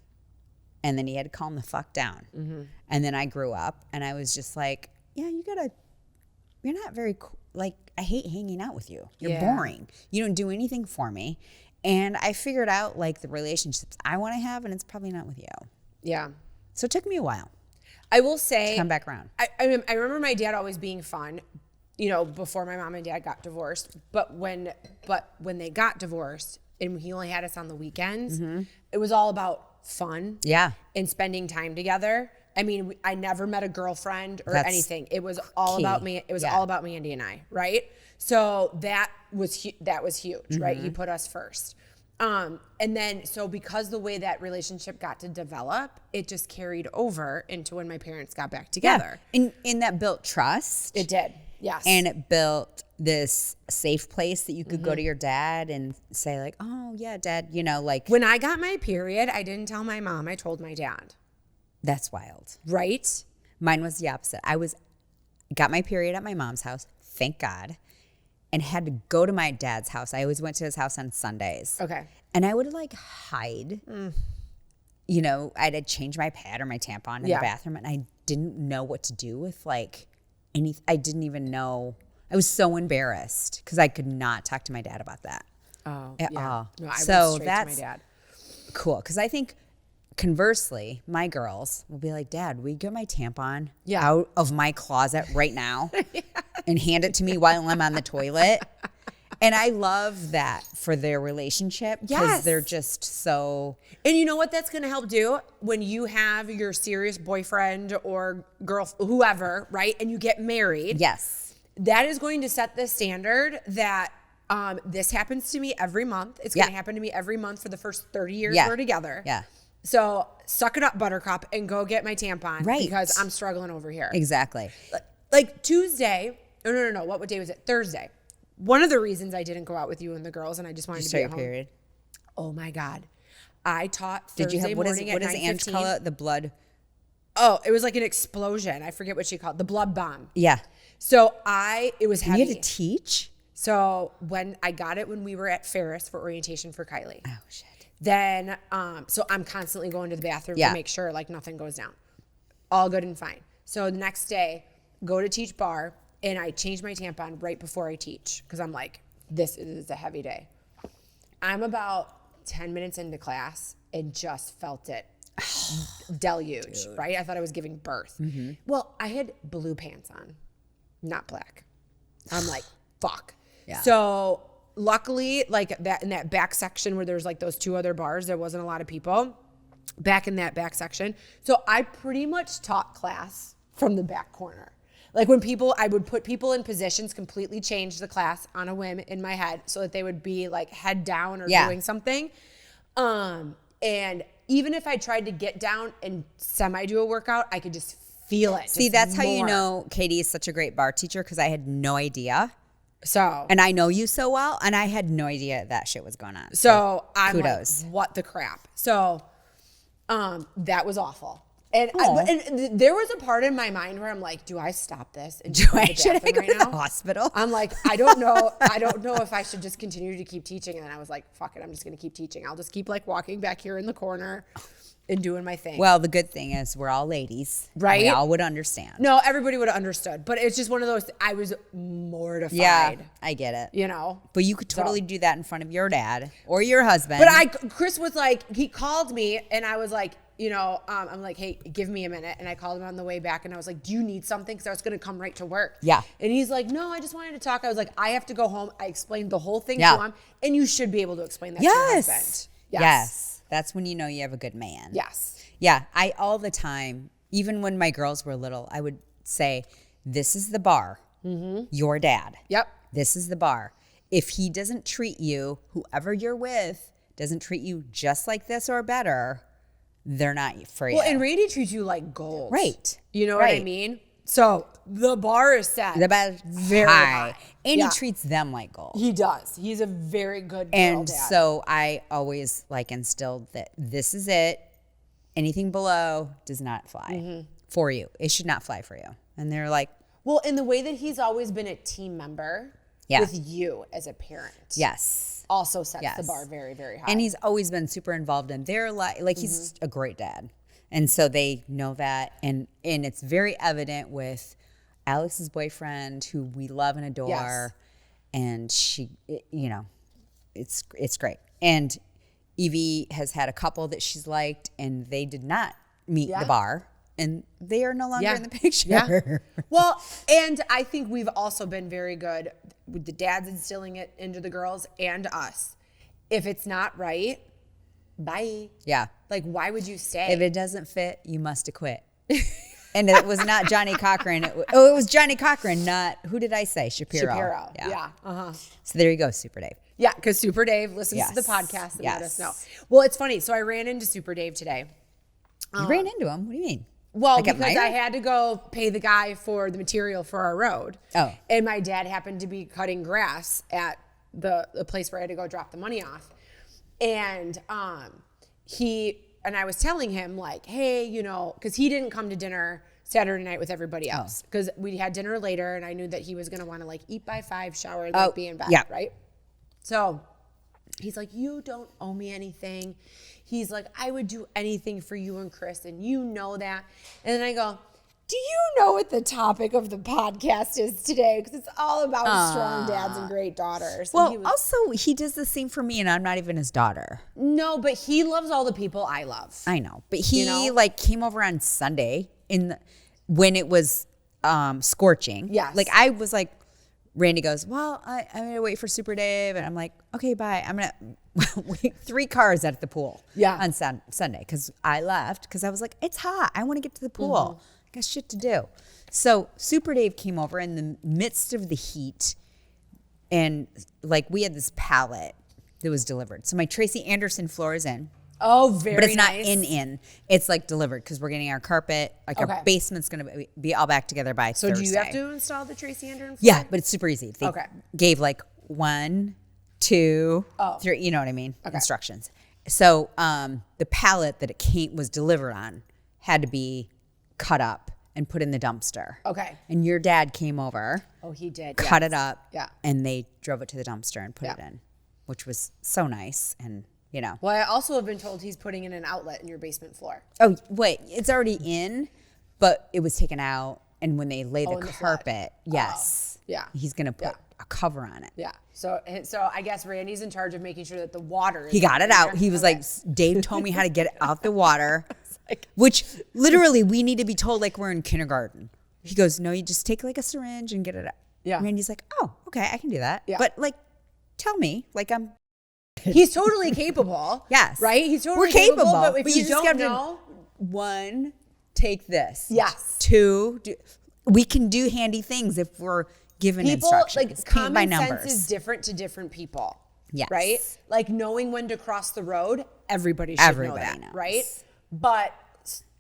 And then he had to calm the fuck down. Mm-hmm. And then I grew up and I was just like, yeah, you're not very cool. Like, I hate hanging out with you. You're boring. You don't do anything for me. And I figured out like the relationships I want to have, and it's probably not with you. Yeah. So it took me a while I will say, to come back around. I remember my dad always being fun, before my mom and dad got divorced. But when they got divorced and he only had us on the weekends, it was all about fun. Yeah. And spending time together. I mean, I never met a girlfriend or That's anything. It was all key. about me. It was all about Mandy and I, right? So that was huge, right? He put us first. And then, so because the way that relationship got to develop, it just carried over into when my parents got back together. Yeah. And that built trust. It did. Yes. And it built this safe place that you could go to your dad and say like, oh yeah, dad, like. When I got my period, I didn't tell my mom. I told my dad. That's wild. Right? Mine was the opposite. Got my period at my mom's house, thank God, and had to go to my dad's house. I always went to his house on Sundays. Okay. And I would like hide. I'd change my pad or my tampon in the bathroom, and I didn't know what to do with like anything. I didn't even know. I was so embarrassed because I could not talk to my dad about that at all. No, I so went straight that's to my dad. cool because I think conversely, my girls will be like, Dad, will you get my tampon out of my closet right now and hand it to me while I'm on the toilet? And I love that for their relationship because they're just so. And you know what that's going to help do? When you have your serious boyfriend or girl, whoever, right? And you get married. Yes. That is going to set the standard that this happens to me every month. It's going to happen to me every month for the first 30 years we're together. Yeah. So suck it up, Buttercup, and go get my tampon. Right. Because I'm struggling over here. Exactly. Like Tuesday. No. What day was it? Thursday. One of the reasons I didn't go out with you and the girls and I just wanted to be at home. Period. Oh my God. I taught Did Thursday you have what morning at 9:15. does Ange call it? The blood. Oh, it was like an explosion. I forget what she called it. The blood bomb. Yeah. So it was heavy. You had to teach? So when I got it when we were at Ferris for orientation for Kylie. Oh shit. Then, so I'm constantly going to the bathroom to make sure like nothing goes down. All good and fine. So the next day, go to teach bar and I change my tampon right before I teach because I'm like, this is a heavy day. I'm about 10 minutes into class and just felt it deluge, right? I thought I was giving birth. Mm-hmm. Well, I had blue pants on, not black. I'm like, fuck. Yeah. So luckily, like that in that back section where there's like those 2 other bars, there wasn't a lot of people back in that back section. So I pretty much taught class from the back corner. Like when I would put people in positions, completely change the class on a whim in my head so that they would be like head down or doing something. And even if I tried to get down and semi-do a workout, I could just feel it. See, just that's how you more. know Katie is such a great bar teacher, because I had no idea. So, And I know you so well, and I had no idea that shit was going on. so I'm kudos. like, what the crap? So, that was awful. And, Aw. and there was a part in my mind where I'm like, do I stop this? And Should go to the I bathroom go right to the now? hospital? I'm like, I don't know. I don't know if I should just continue to keep teaching. And then I was like, fuck it. I'm just going to keep teaching. I'll just keep like walking back here in the corner and doing my thing. Well, the good thing is we're all ladies. Right? We all would understand. No, everybody would have understood. But it's just one of those, I was mortified. Yeah, I get it. You know? But you could totally do that in front of your dad or your husband. But Chris was like, he called me and I was like, you know, I'm like, hey, give me a minute. And I called him on the way back and I was like, do you need something? Because I was going to come right to work. Yeah. And he's like, no, I just wanted to talk. I was like, I have to go home. I explained the whole thing Yeah. to him. And you should be able to explain that to your husband. Yes. Yes. That's when you know you have a good man. Yes. Yeah. I all the time, even when my girls were little, I would say, this is the bar. Your dad. Yep. This is the bar. If he doesn't treat you, whoever you're with, doesn't treat you just like this or better, they're not for you. Well, and Randy treats you like gold. Right. You know what I Right. mean? So the bar is set. the best very high. high. And Yeah. he treats them like gold. He does. He's a very good girl And dad. so I always like instilled that this is it. Anything below does not fly for you. It should not fly for you. And they're like, Well, in the way that he's always been a team member Yeah. with you as a parent. yes. Also sets the Yes. bar very, very high. And he's always been super involved in their life. Like he's a great dad. And so they know that. And it's very evident with Alex's boyfriend, who we love and adore. Yes. And she, you know, it's great. And Evie has had a couple that she's liked, and they did not meet Yeah. the bar. And they are no longer Yeah. in the picture. Yeah. Well, and I think we've also been very good with the dads instilling it into the girls and us. If it's not right, bye. Yeah. Like, why would you stay? If it doesn't fit, you must acquit. And it was not Johnny Cochran. It was Johnny Cochran, not, who did I say? Shapiro. Yeah. Uh-huh. So there you go, Super Dave. Yeah, because Super Dave listens to the Yes. podcast and let us Yes. know. Well, it's funny. So I ran into Super Dave today. You ran into him. What do you mean? Well, Like at because Meijer? I had to go pay the guy for the material for our road. Oh. And my dad happened to be cutting grass at the place where I had to go drop the money off. And I was telling him like, hey, you know, because he didn't come to dinner Saturday night with everybody else. Because we had dinner later and I knew that he was going to want to like eat by 5, shower, and like be in bed, yeah. right? So he's like, you don't owe me anything. He's like, I would do anything for you and Chris, and you know that. And then I go, do you know what the topic of the podcast is today? Because it's all about strong dads and great daughters. And Well, he was, also, he does the same for me, and I'm not even his daughter. no, but he loves all the people I love. I know. But he, know? like, came over on Sunday when it was scorching. Yes. Like, I was like, Randy goes, well, I'm going to wait for Super Dave. And I'm like, okay, bye. I'm going to wait 3 cars at the pool on Sunday because I left because I was like, it's hot. I want to get to the pool. I got shit to do. So Super Dave came over in the midst of the heat, and like we had this pallet that was delivered. So my Tracy Anderson floor is in. Oh, very But it's not nice. in. It's like delivered because we're getting our carpet. Like Okay. our basement's going to be all back together by So Thursday. do you have to install the Tracy Anderson? Yeah, but it's super easy. They Okay. gave like 1, 2, 3. You know what I mean? Instructions. So the pallet that it was delivered on had to be cut up and put in the dumpster. Okay. And your dad came over, Oh, he did. cut yes. it up, Yeah. and they drove it to the dumpster and put it Yeah. in, which was so nice. And you know. Well, I also have been told he's putting in an outlet in your basement floor. Oh, wait, it's already in, but it was taken out. And when they lay the in the flood. carpet, yes. Yeah. He's going to put a cover on it. Yeah. So I guess Randy's in charge of making sure that the water is He got it in there. out. He was Okay. like, Dave told me how to get it out the water, which literally we need to be told like we're in kindergarten. He goes, no, you just take like a syringe and get it out. Yeah. Randy's like, oh, okay, I can do that. Yeah. But like, tell me, like He's totally capable. yes. Right? He's totally We're capable. But if you just don't have know, 1, take this. Yes. 2, we can do handy things if we're given people instructions. like Paint common by sense numbers. is different to different people. Yes. Right? Like knowing when to cross the road everybody should Everybody know that, knows. right? But,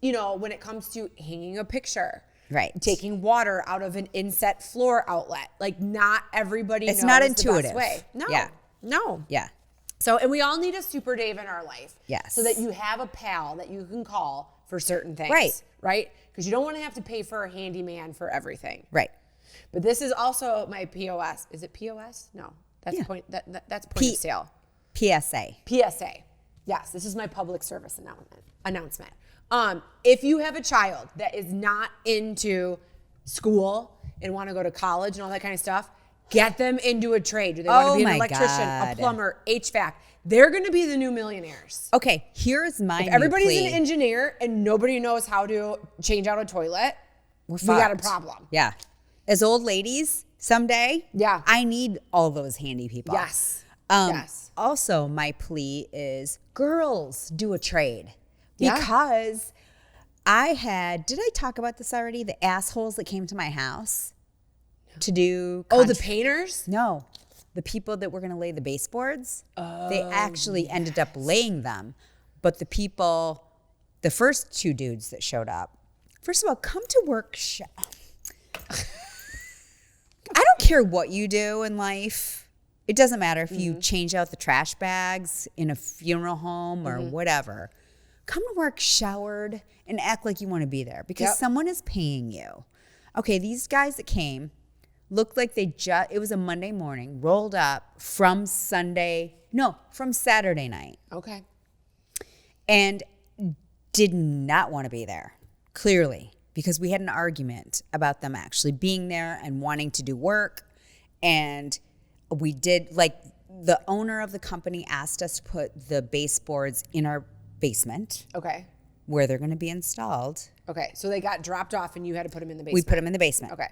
you know, when it comes to hanging a picture, Right. taking water out of an inset floor outlet, like not everybody It's knows not the intuitive. best way. No. Yeah. No. Yeah. So, and we all need a super Dave in our life. Yes. So that you have a pal that you can call for certain things. Right. Right? Because you don't want to have to pay for a handyman for everything. Right. But this is also my POS. Is it POS? No. That's Yeah. that's point of sale. PSA. PSA. Yes, this is my public service announcement. If you have a child that is not into school and want to go to college and all that kind of stuff, get them into a trade. Do they want to Oh be an my electrician, God. a plumber, HVAC? They're going to be the new millionaires. Okay, here's my If new everybody's plea. an engineer and nobody knows how to change out a toilet, we fucked. got a problem. Yeah. As old ladies, someday, Yeah. I need all those handy people. Yes. Yes. Also, my plea is girls do a trade. Yeah. Because did I talk about this already? The assholes that came to my house to do. Oh, the painters? No, the people that were going to lay the baseboards, they actually ended up laying them. But the first two dudes that showed up, first of all, come to work. I don't care what you do in life. It doesn't matter if you change out the trash bags in a funeral home or whatever. Come to work showered and act like you want to be there because someone is paying you. Okay, these guys that came looked like it was a Monday morning, rolled up from Saturday night, Okay. and did not want to be there, clearly, because we had an argument about them actually being there and wanting to do work. And we did, like, the owner of the company asked us to put the baseboards in our basement Okay. where they're going to be installed. Okay. So they got dropped off and you had to put them in the We basement. put them in the basement, Okay.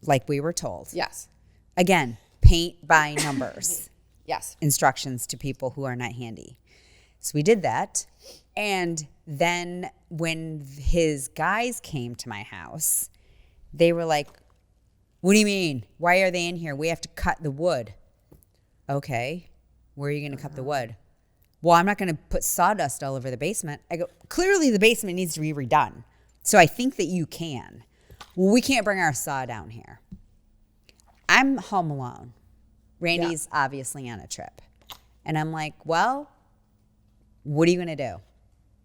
like we were told. Yes. Again, paint by numbers. Yes. Instructions to people who are not handy. So we did that. And then when his guys came to my house, they were like, what do you mean? Why are they in here? We have to cut the wood. Okay. Where are you going to cut the wood? Well, I'm not going to put sawdust all over the basement. I go, clearly the basement needs to be redone. So I think that you can. Well, we can't bring our saw down here. I'm home alone. Randy's obviously on a trip. And I'm like, well, what are you going to do?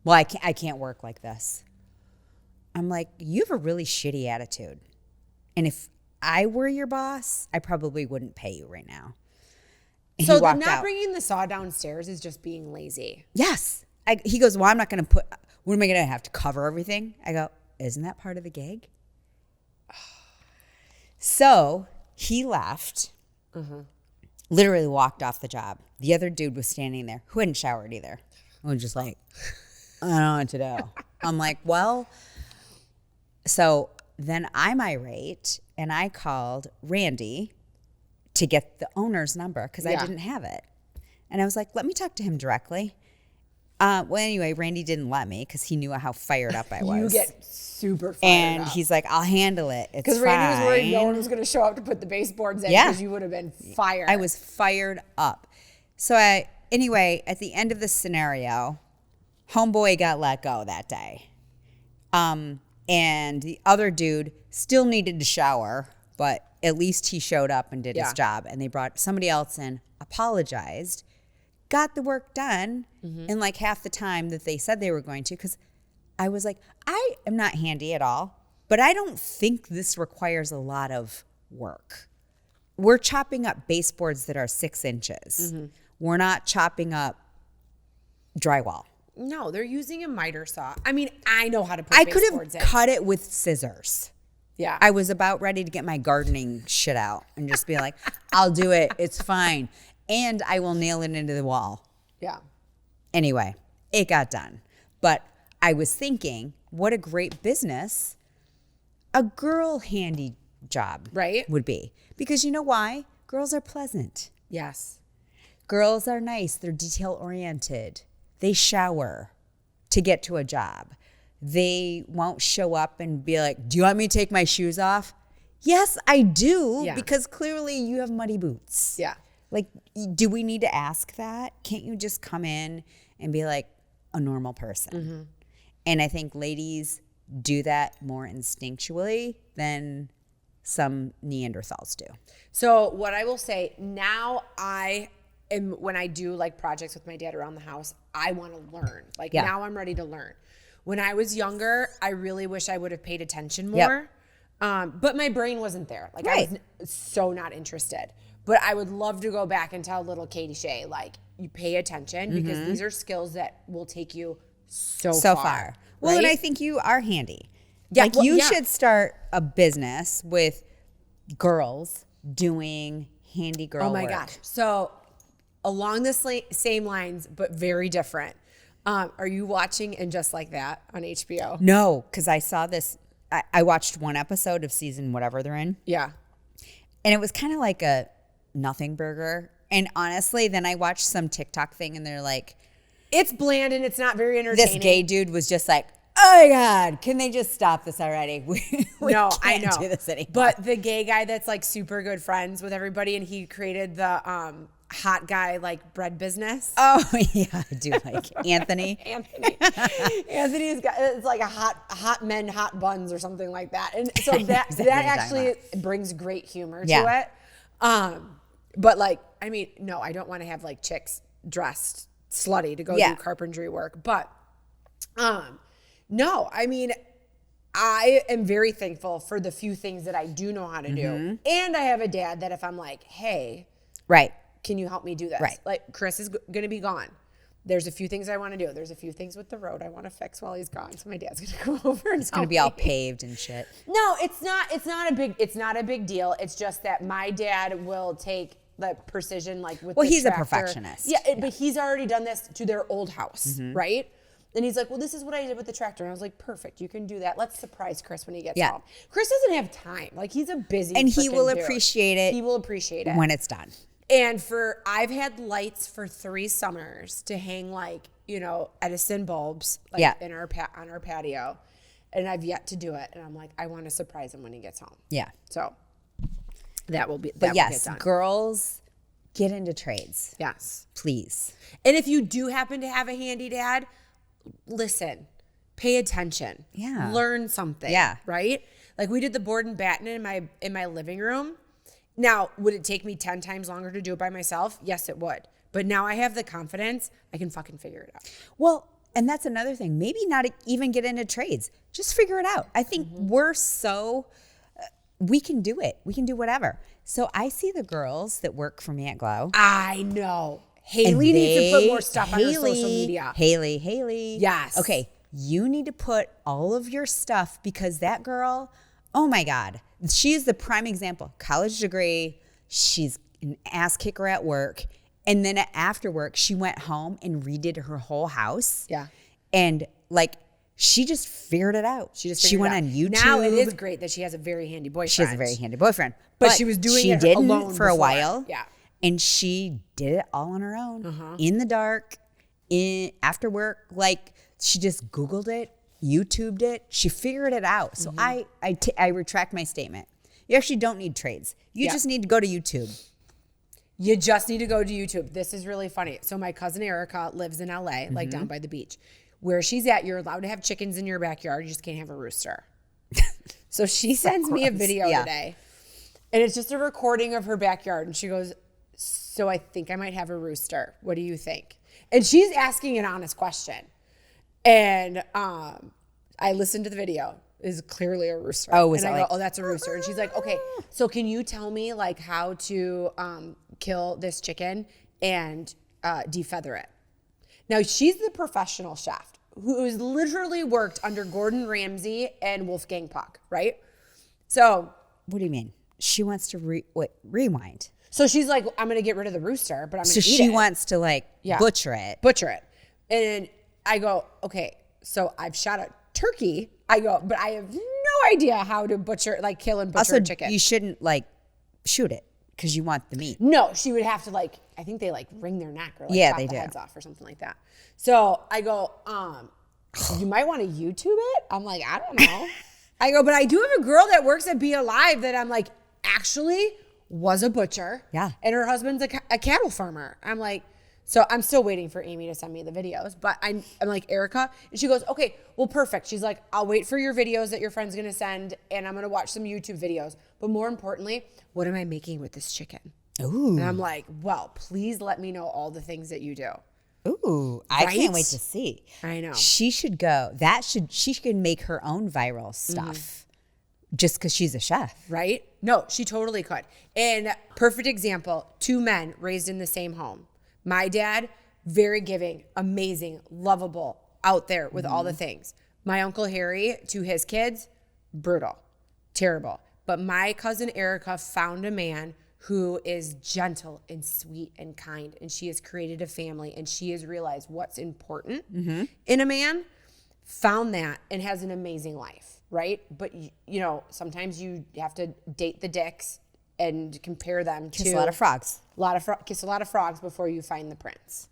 Well, I can't work like this. I'm like, you have a really shitty attitude. And if I were your boss, I probably wouldn't pay you right now. And So he the walked not out. bringing the saw downstairs is just being lazy. Yes. He goes, well, I'm not going to what am I going to have to cover everything? I go, isn't that part of the gig? So he left, literally walked off the job. The other dude was standing there who hadn't showered either. I was just like, I don't know what to do. I'm like, well, so then I'm irate and I called Randy to get the owner's number because I Yeah. didn't have it. And I was like, let me talk to him directly. Well, anyway, Randy didn't let me because he knew how fired up I was. You get super fired and up. he's like, I'll handle it. It's Because Randy was worried no fine." one was going to show up to put the baseboards in Yeah. because you would have been fired. I was fired up. So anyway, at the end of the scenario, homeboy got let go that day. And the other dude still needed to shower, but at least he showed up and did his Yeah. job. And they brought somebody else in, apologized, got the work done in like half the time that they said they were going to. Because I was like, I am not handy at all, but I don't think this requires a lot of work. We're chopping up baseboards that are 6 inches. We're not chopping up drywall. No, they're using a miter saw. I mean, I know how to put I could baseboards have in. cut it with scissors. Yeah. I was about ready to get my gardening shit out and just be like, I'll do it. It's fine. And I will nail it into the wall. Yeah. Anyway, it got done. But I was thinking, what a great business a girl handy job Right. would be. Because you know why? Girls are pleasant. Yes. Girls are nice. They're detail oriented. They shower to get to a job. They won't show up and be like, do you want me to take my shoes off? Yes, I do. Yeah. Because clearly you have muddy boots. Yeah. Like, do we need to ask that? Can't you just come in and be like a normal person. And I think ladies do that more instinctually than some Neanderthals do. So what I will say now, when I do like projects with my dad around the house, I want to learn. Like now I'm ready to learn. When I was younger, I really wish I would have paid attention more. But my brain wasn't there. Like I was so not interested. But I would love to go back and tell little Katie Shay, like, you pay attention because these are skills that will take you so far. Well, right? and I think you are handy. Yeah, Like you should start a business with girls doing handy girl work. Oh my gosh. So along the same lines, but very different. Are you watching And Just Like That on HBO? No, because I saw this. I watched one episode of season whatever they're in. Yeah. And it was kind of like a nothing burger. And honestly, then I watched some TikTok thing and they're like, It's bland and it's not very entertaining. this gay dude was just like, oh my God, can they just stop this already? We No, I can't know. do this anymore. But the gay guy that's like super good friends with everybody, and he created the hot guy like bread business. oh yeah, I do like Anthony. Anthony's got, it's like a hot men, hot buns or something like that. And so that exactly what you're actually talking brings great humor Yeah. to it. But like, I mean, no, I don't want to have like chicks dressed slutty to go Yeah. do carpentry work. But no, I mean, I am very thankful for the few things that I do know how to do. And I have a dad that if I'm like, hey, Right. can you help me do this? Right. Like Chris is going to be gone. There's a few things I want to do. There's a few things with the road I want to fix while he's gone. So my dad's going to come over and It's going to be all paved and shit. No, it's not a big deal. It's just that my dad will take the precision like with Well, the he's a tractor. perfectionist. Yeah, but he's already done this to their old house, right? And he's like, well, this is what I did with the tractor. And I was like, perfect, you can do that. Let's surprise Chris when he gets Yeah. home. Chris doesn't have time. Like, he's a busy And he frickin' will dude. appreciate it He will appreciate it. when it's done. And I've had lights for 3 summers to hang like, Edison bulbs like Yeah. in on our patio. And I've yet to do it. And I'm like, I want to surprise him when he gets home. Yeah. So that will be, But will yes, get done. girls, get into trades, Yes. please. And if you do happen to have a handy dad, listen, pay attention. Yeah. Learn something. Yeah. Right? Like we did the board and batten in my living room. Now, would it take me 10 times longer to do it by myself? Yes, it would. But now I have the confidence, I can fucking figure it out. Well, and that's another thing. Maybe not even get into trades. Just figure it out. I think we're so, we can do it. We can do whatever. So I see the girls that work for me at Glow. I know. Haley needs to put more stuff on her social media. Haley. Yes. Okay. You need to put all of your stuff because that girl, oh my God, she is the prime example. College degree. She's an ass kicker at work. And then after work, she went home and redid her whole house. Yeah. And like, she just figured it out. She went on YouTube. Now it is great that she has a very handy boyfriend. She has a very handy boyfriend. But she was doing it didn't alone for a before. while. Yeah. And she did it all on her own, in the dark, after work. Like, she just Googled it, YouTubed it. She figured it out. So I retract my statement. You actually don't need trades. You just need to go to YouTube. You just need to go to YouTube. This is really funny. So my cousin Erica lives in LA, like down by the beach. Where she's at, you're allowed to have chickens in your backyard. You just can't have a rooster. So she sends me a video today. And it's just a recording of her backyard. And she goes, so I think I might have a rooster. What do you think? And she's asking an honest question. And I listened to the video. Is clearly a rooster. Oh, was and it I like- go, oh, that's a rooster. And she's like, okay, so can you tell me like how to kill this chicken and defeather it? Now she's the professional chef who has literally worked under Gordon Ramsay and Wolfgang Puck, right? So What do you mean? She wants to rewind. so she's like, I'm gonna get rid of the rooster, but I'm gonna So eat she it. wants to like butcher it. Butcher it. And I go, okay, so I've shot a turkey. I go, but I have no idea how to kill and butcher Also, a chicken. you shouldn't like shoot it because you want the meat. No, she would have to I think they wring their neck or Yeah, chop they the do. heads off or something like that. So I go, you might want to YouTube it. I'm like, I don't know. I go, but I do have a girl that works at Be Alive that I'm like, actually was a butcher. Yeah. And her husband's a cattle farmer. I'm like, So I'm still waiting for Amy to send me the videos, but I'm like, Erica, and she goes, okay, well, perfect. She's like, I'll wait for your videos that your friend's going to send, and I'm going to watch some YouTube videos. But more importantly, what am I making with this chicken? Ooh. And I'm like, well, please let me know all the things that you do. Ooh, I Right? can't wait to see. I know. She should go. She should make her own viral stuff just because she's a chef. Right? No, she totally could. And perfect example, 2 men raised in the same home. My dad, very giving, amazing, lovable, out there with all the things. My Uncle Harry, to his kids, brutal, terrible. But my cousin Erica found a man who is gentle and sweet and kind, and she has created a family, and she has realized what's important in a man, found that, and has an amazing life, right? But, you know, sometimes you have to date the dicks and compare them Kiss to a lot of frogs. kiss a lot of frogs before you find the prince.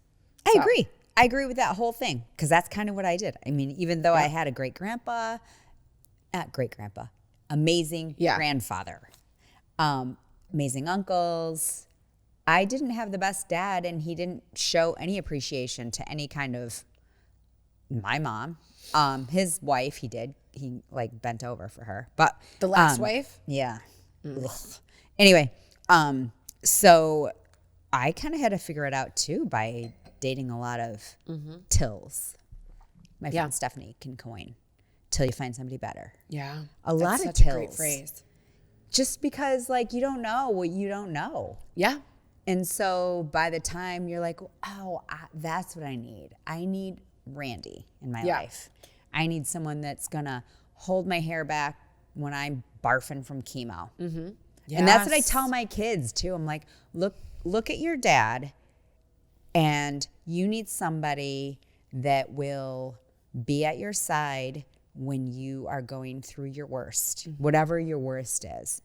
I agree. I agree with that whole thing because that's kind of what I did. I mean, even though I had a great-grandpa, not great-grandpa, amazing grandfather, amazing uncles, I didn't have the best dad, and he didn't show any appreciation to any kind of my mom. His wife, he did. He like bent over for her, but The last wife? yeah. Ugh. Anyway, so I kind of had to figure it out too by dating a lot of tills. My friend Stephanie can coin till you find somebody better. Yeah. A lot of That's such a great tills. phrase. Just because like you don't know what you don't know. Yeah. And so by the time you're like, oh, that's what I need. I need Randy in my life. I need someone that's going to hold my hair back when I'm barfing from chemo. Mm-hmm. Yes. And that's what I tell my kids too. I'm like, look at your dad, and you need somebody that will be at your side when you are going through your worst, whatever your worst is,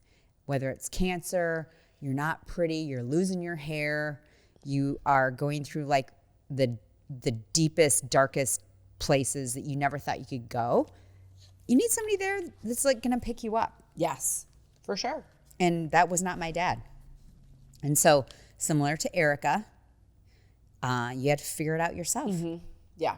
whether it's cancer, you're not pretty, you're losing your hair, you are going through like the deepest, darkest places that you never thought you could go. You need somebody there that's like going to pick you up. Yes, for sure. And that was not my dad. And so similar to Erica, you had to figure it out yourself. Yeah.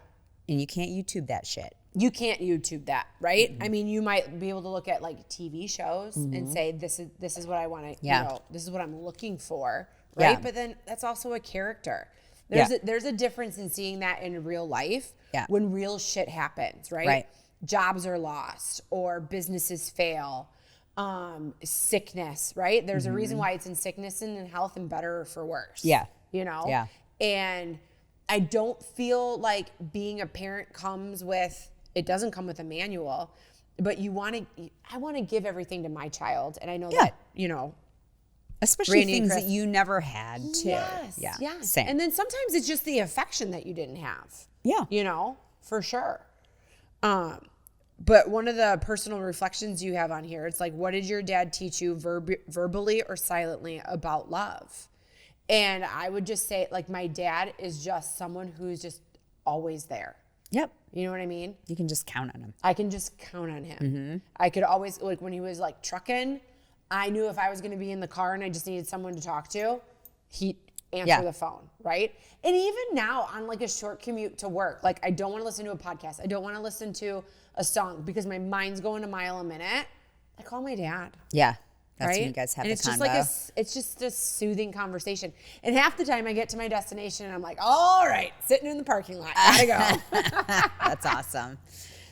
And you can't YouTube that shit. You can't YouTube that, right? I mean, you might be able to look at like TV shows and say, this is what I want to, you know, this is what I'm looking for, right? Yeah. But then that's also a character. Yeah. There's a difference in seeing that in real life when real shit happens, right? Right. Jobs are lost or businesses fail, sickness, right? There's a reason why it's in sickness and in health and better or for worse. Yeah. You know? Yeah. And I don't feel like being a parent comes with, it doesn't come with a manual, but I want to give everything to my child. And I know that, you know, Especially Randy and things Chris. that you never had too. yes, Yeah. yes. Same. And then sometimes it's just the affection that you didn't have. Yeah. You know, for sure. But one of the personal reflections you have on here, it's like, what did your dad teach you verbally or silently about love? And I would just say, like, my dad is just someone who's just always there. Yep. You know what I mean? You can just count on him. I can just count on him. I could always, like, when he was like trucking, I knew if I was going to be in the car and I just needed someone to talk to, he'd answer the phone, right? And even now on like a short commute to work, like I don't want to listen to a podcast. I don't want to listen to a song because my mind's going a mile a minute. I call my dad. Yeah. That's Right? when you guys have and the it's convo. just like it's just a soothing conversation. And half the time I get to my destination and I'm like, all right, sitting in the parking lot, gotta go. That's awesome.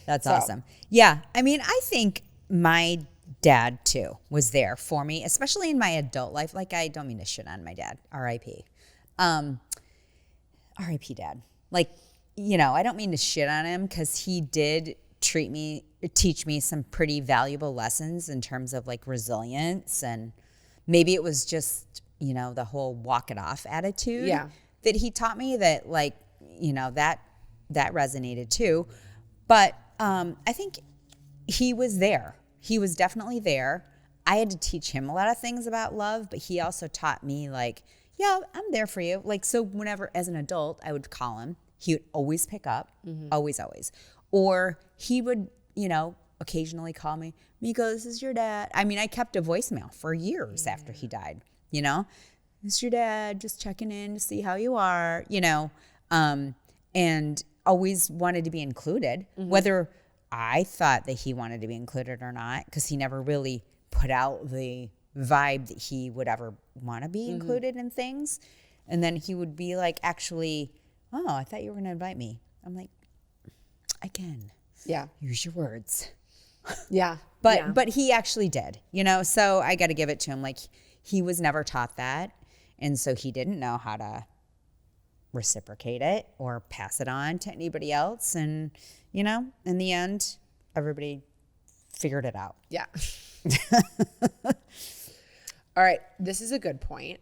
That's awesome. Yeah. I mean, I think my dad too was there for me, especially in my adult life. Like, I don't mean to shit on my dad, R.I.P. R.I.P. Dad. Like, you know, I don't mean to shit on him because he did teach me some pretty valuable lessons in terms of like resilience, and maybe it was just, you know, the whole walk it off attitude that he taught me that, like, you know, that resonated too. But I think he was there. He was definitely there. I had to teach him a lot of things about love, but he also taught me, like, yeah, I'm there for you. Like, so whenever, as an adult, I would call him, he would always pick up, always. Or he would, you know, occasionally call me, Miko, this is your dad. I mean, I kept a voicemail for years after he died, you know? this is your dad, just checking in to see how you are, and always wanted to be included, whether I thought that he wanted to be included or not, because he never really put out the vibe that he would ever want to be included in things. And then he would be like, actually, oh, I thought you were going to invite me. I'm like, again, use your words. Yeah. But he actually did, so I got to give it to him. Like, he was never taught that. And so he didn't know how to reciprocate it or pass it on to anybody else. And, in the end, everybody figured it out. Yeah. All right. This is a good point.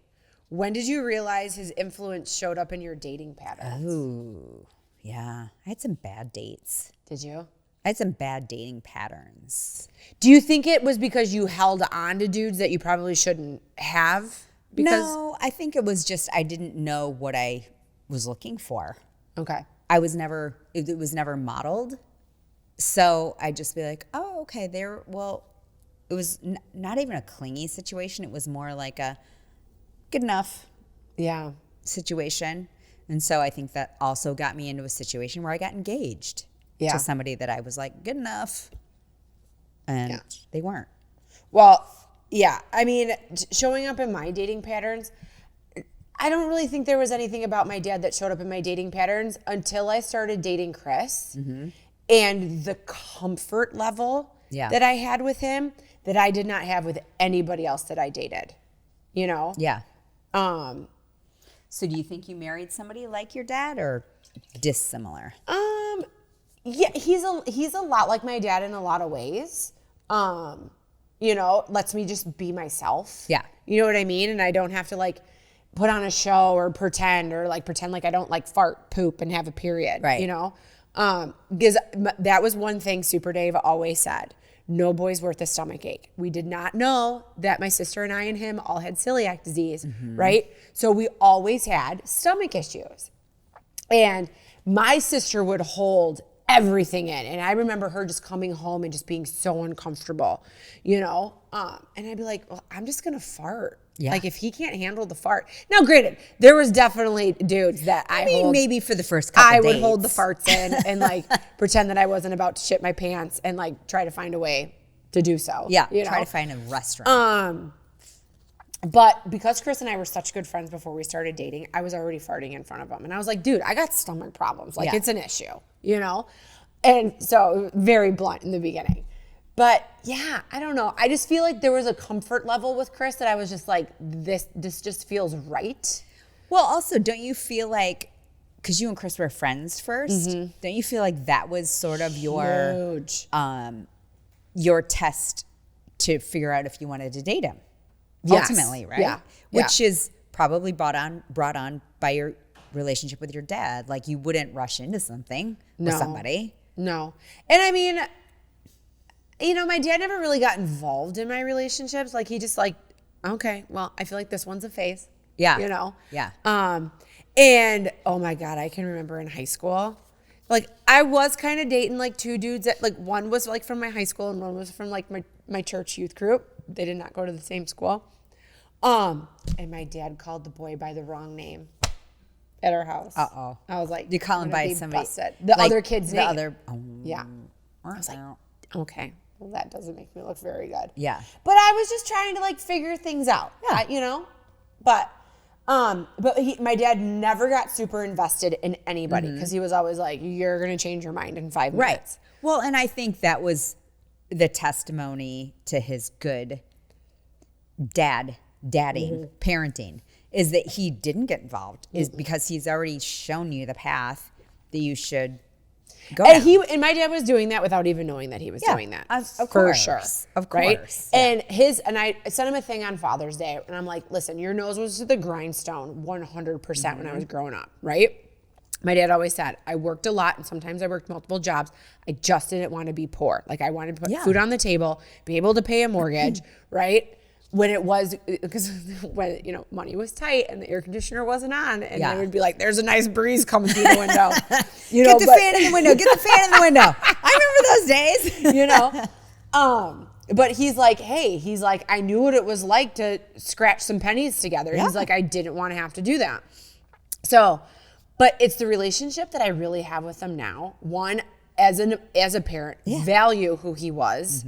When did you realize his influence showed up in your dating patterns? Ooh, yeah. I had some bad dates. Did you? I had some bad dating patterns. Do you think it was because you held on to dudes that you probably shouldn't have? No, I think it was just I didn't know what I was looking for. Okay. It was never modeled. So I'd just be like, oh, okay, it was not even a clingy situation. It was more like a good enough situation. And so I think that also got me into a situation where I got engaged to somebody that I was like, good enough. And they weren't. Well, yeah. I mean, showing up in my dating patterns, I don't really think there was anything about my dad that showed up in my dating patterns until I started dating Chris. And the comfort level that I had with him that I did not have with anybody else that I dated, Yeah. So do you think you married somebody like your dad or dissimilar? Yeah, he's a lot like my dad in a lot of ways. Lets me just be myself. Yeah. You know what I mean? And I don't have to like put on a show or pretend like I don't like fart, poop, and have a period. Right. Because that was one thing Super Dave always said. No boy's worth a stomach ache. We did not know that my sister and I and him all had celiac disease, right? So we always had stomach issues. And my sister would hold everything in. And I remember her just coming home and just being so uncomfortable, and I'd be like, well, I'm just going to fart. Yeah. Like if he can't handle the fart. Now, granted, there was definitely dudes that maybe for the first couple I days. would hold the farts in and like pretend that I wasn't about to shit my pants and like try to find a way to do so. Yeah, try to find a restaurant. But because Chris and I were such good friends before we started dating, I was already farting in front of him. And I was like, dude, I got stomach problems. Like it's an issue, And so very blunt in the beginning. But yeah, I don't know. I just feel like there was a comfort level with Chris that I was just like, this just feels right. Well, also, don't you feel like, because you and Chris were friends first, don't you feel like that was sort of Huge. your test to figure out if you wanted to date him? Yes. Ultimately, right? Yeah. Which is probably brought on by your relationship with your dad. Like you wouldn't rush into something with somebody. No. And I mean, my dad never really got involved in my relationships. Like he just like, okay, well, I feel like this one's a phase. Yeah. Yeah. And oh my God, I can remember in high school, like I was kind of dating like two dudes that like one was like from my high school and one was from like my church youth group. They did not go to the same school. And my dad called the boy by the wrong name at our house. Uh-oh. I was like, you call him by somebody. Busted. The other kid's name. Yeah. I was like, okay, well, that doesn't make me look very good. Yeah. But I was just trying to like figure things out. Yeah. But my dad never got super invested in anybody because he was always like, you're going to change your mind in 5 minutes. Right. Well, and I think that was the testimony to his good dadding, parenting, is that he didn't get involved, is because he's already shown you the path that you should go down. And my dad was doing that without even knowing that he was doing that. Of for course. sure. Of right? course. And I sent him a thing on Father's Day and I'm like, listen, your nose was to the grindstone 100% when I was growing up, right? My dad always said, I worked a lot and sometimes I worked multiple jobs. I just didn't want to be poor. Like I wanted to put food on the table, be able to pay a mortgage, right? When it was, because when, money was tight and the air conditioner wasn't on and I would be like, there's a nice breeze coming through the window. Get the fan in the window. Get the fan in the window. I remember those days. But he's like, hey, he's like, I knew what it was like to scratch some pennies together. Yeah. He's like, I didn't want to have to do that. So, but it's the relationship that I really have with him now. One, as a parent, value who he was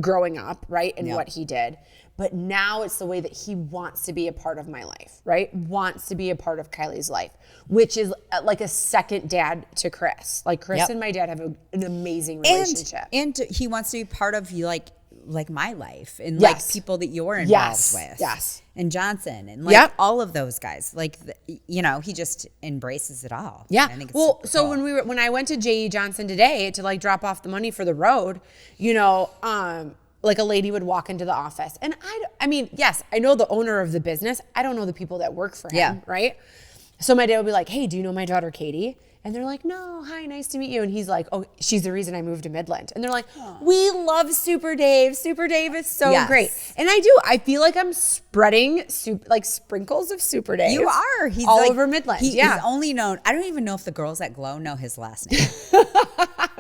growing up, right? And what he did. But now it's the way that he wants to be a part of my life, right? Wants to be a part of Kylie's life, which is like a second dad to Chris. Like Chris and my dad have an amazing relationship. And he wants to be part of you, like my life and like people that you're involved with. Yes. And Johnson and like all of those guys. Like, he just embraces it all. Yeah. I think it's well, super so cool. when I went to J.E. Johnson today to like drop off the money for the road, like a lady would walk into the office. And I mean, yes, I know the owner of the business. I don't know the people that work for him, right? So my dad would be like, hey, do you know my daughter, Katie? And they're like, no, hi, nice to meet you. And he's like, oh, she's the reason I moved to Midland. And they're like, we love Super Dave. Super Dave is so great. And I feel like I'm spreading like sprinkles of Super Dave. You are. He's all like, over Midland. He's only known, I don't even know if the girls at Glow know his last name.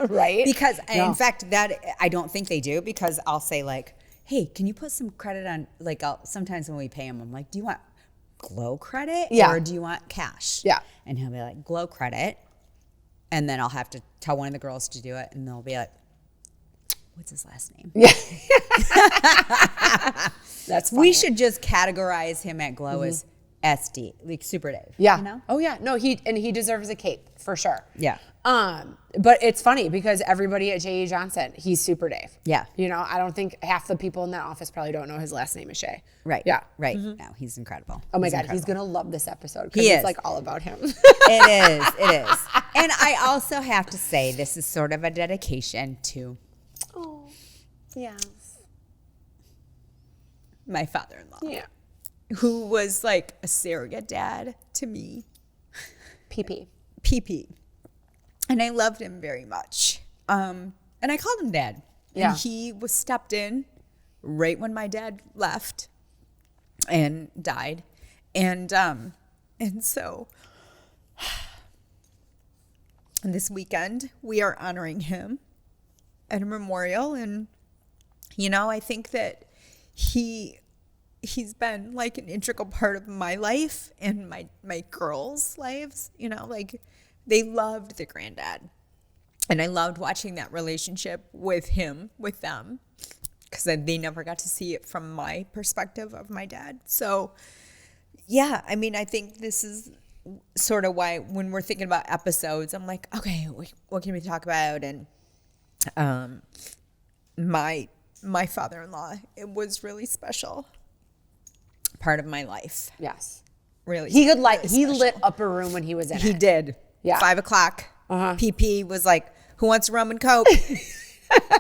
Right? Because in fact, that I don't think they do, because I'll say like, hey, can you put some credit on, like sometimes when we pay him, I'm like, do you want Glow credit or do you want cash? Yeah. And he'll be like, Glow credit. And then I'll have to tell one of the girls to do it, and they'll be like, what's his last name? Yeah. That's funny. We should just categorize him at Glow as SD, like Super Dave. Yeah. You know? Oh yeah. No, he deserves a cape for sure. Yeah. But it's funny because everybody at J.E. Johnson, he's Super Dave. Yeah. I don't think half the people in that office probably don't know his last name is Shay. Right. Yeah. Right. No, he's incredible. Oh my God, incredible. he's gonna love this episode because He it's is. like all about him. It is. It is. And I also have to say, this is sort of a dedication to Oh, yes. my father-in-law, Yeah. who was like a surrogate dad to me, PP. PP. And I loved him very much. And I called him dad. Yeah. And he was stepped in right when my dad left and died. And so this weekend we are honoring him at a memorial. And, I think that he's been like an integral part of my life and my girls' lives, like they loved the granddad. And I loved watching that relationship with him, with them, because they never got to see it from my perspective of my dad. So, yeah, I mean, I think this is sort of why when we're thinking about episodes, I'm like, okay, what can we talk about? And my father-in-law, it was really special part of my life. Yes. Really, He really lit up a room when he was in He it. did. Yeah. 5 o'clock. PP was like, who wants rum and Coke?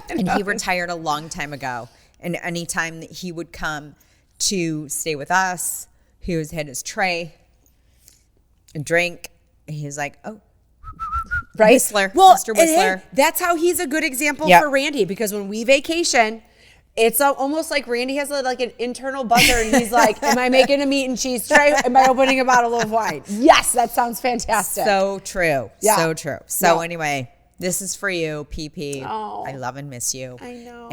And he retired a long time ago. And anytime that he would come to stay with us, he was had his tray and drink. And he was like, oh, Right? Whistler, Well, Mr. Whistler. That's how he's a good example Yep. for Randy, because when we vacation, it's almost like Randy has like an internal buzzer and he's like, am I making a meat and cheese tray? Am I opening a bottle of wine? Yes, that sounds fantastic. So true. Yeah. So true. So Yeah. anyway, this is for you, PP. Oh. I love and miss you. I know.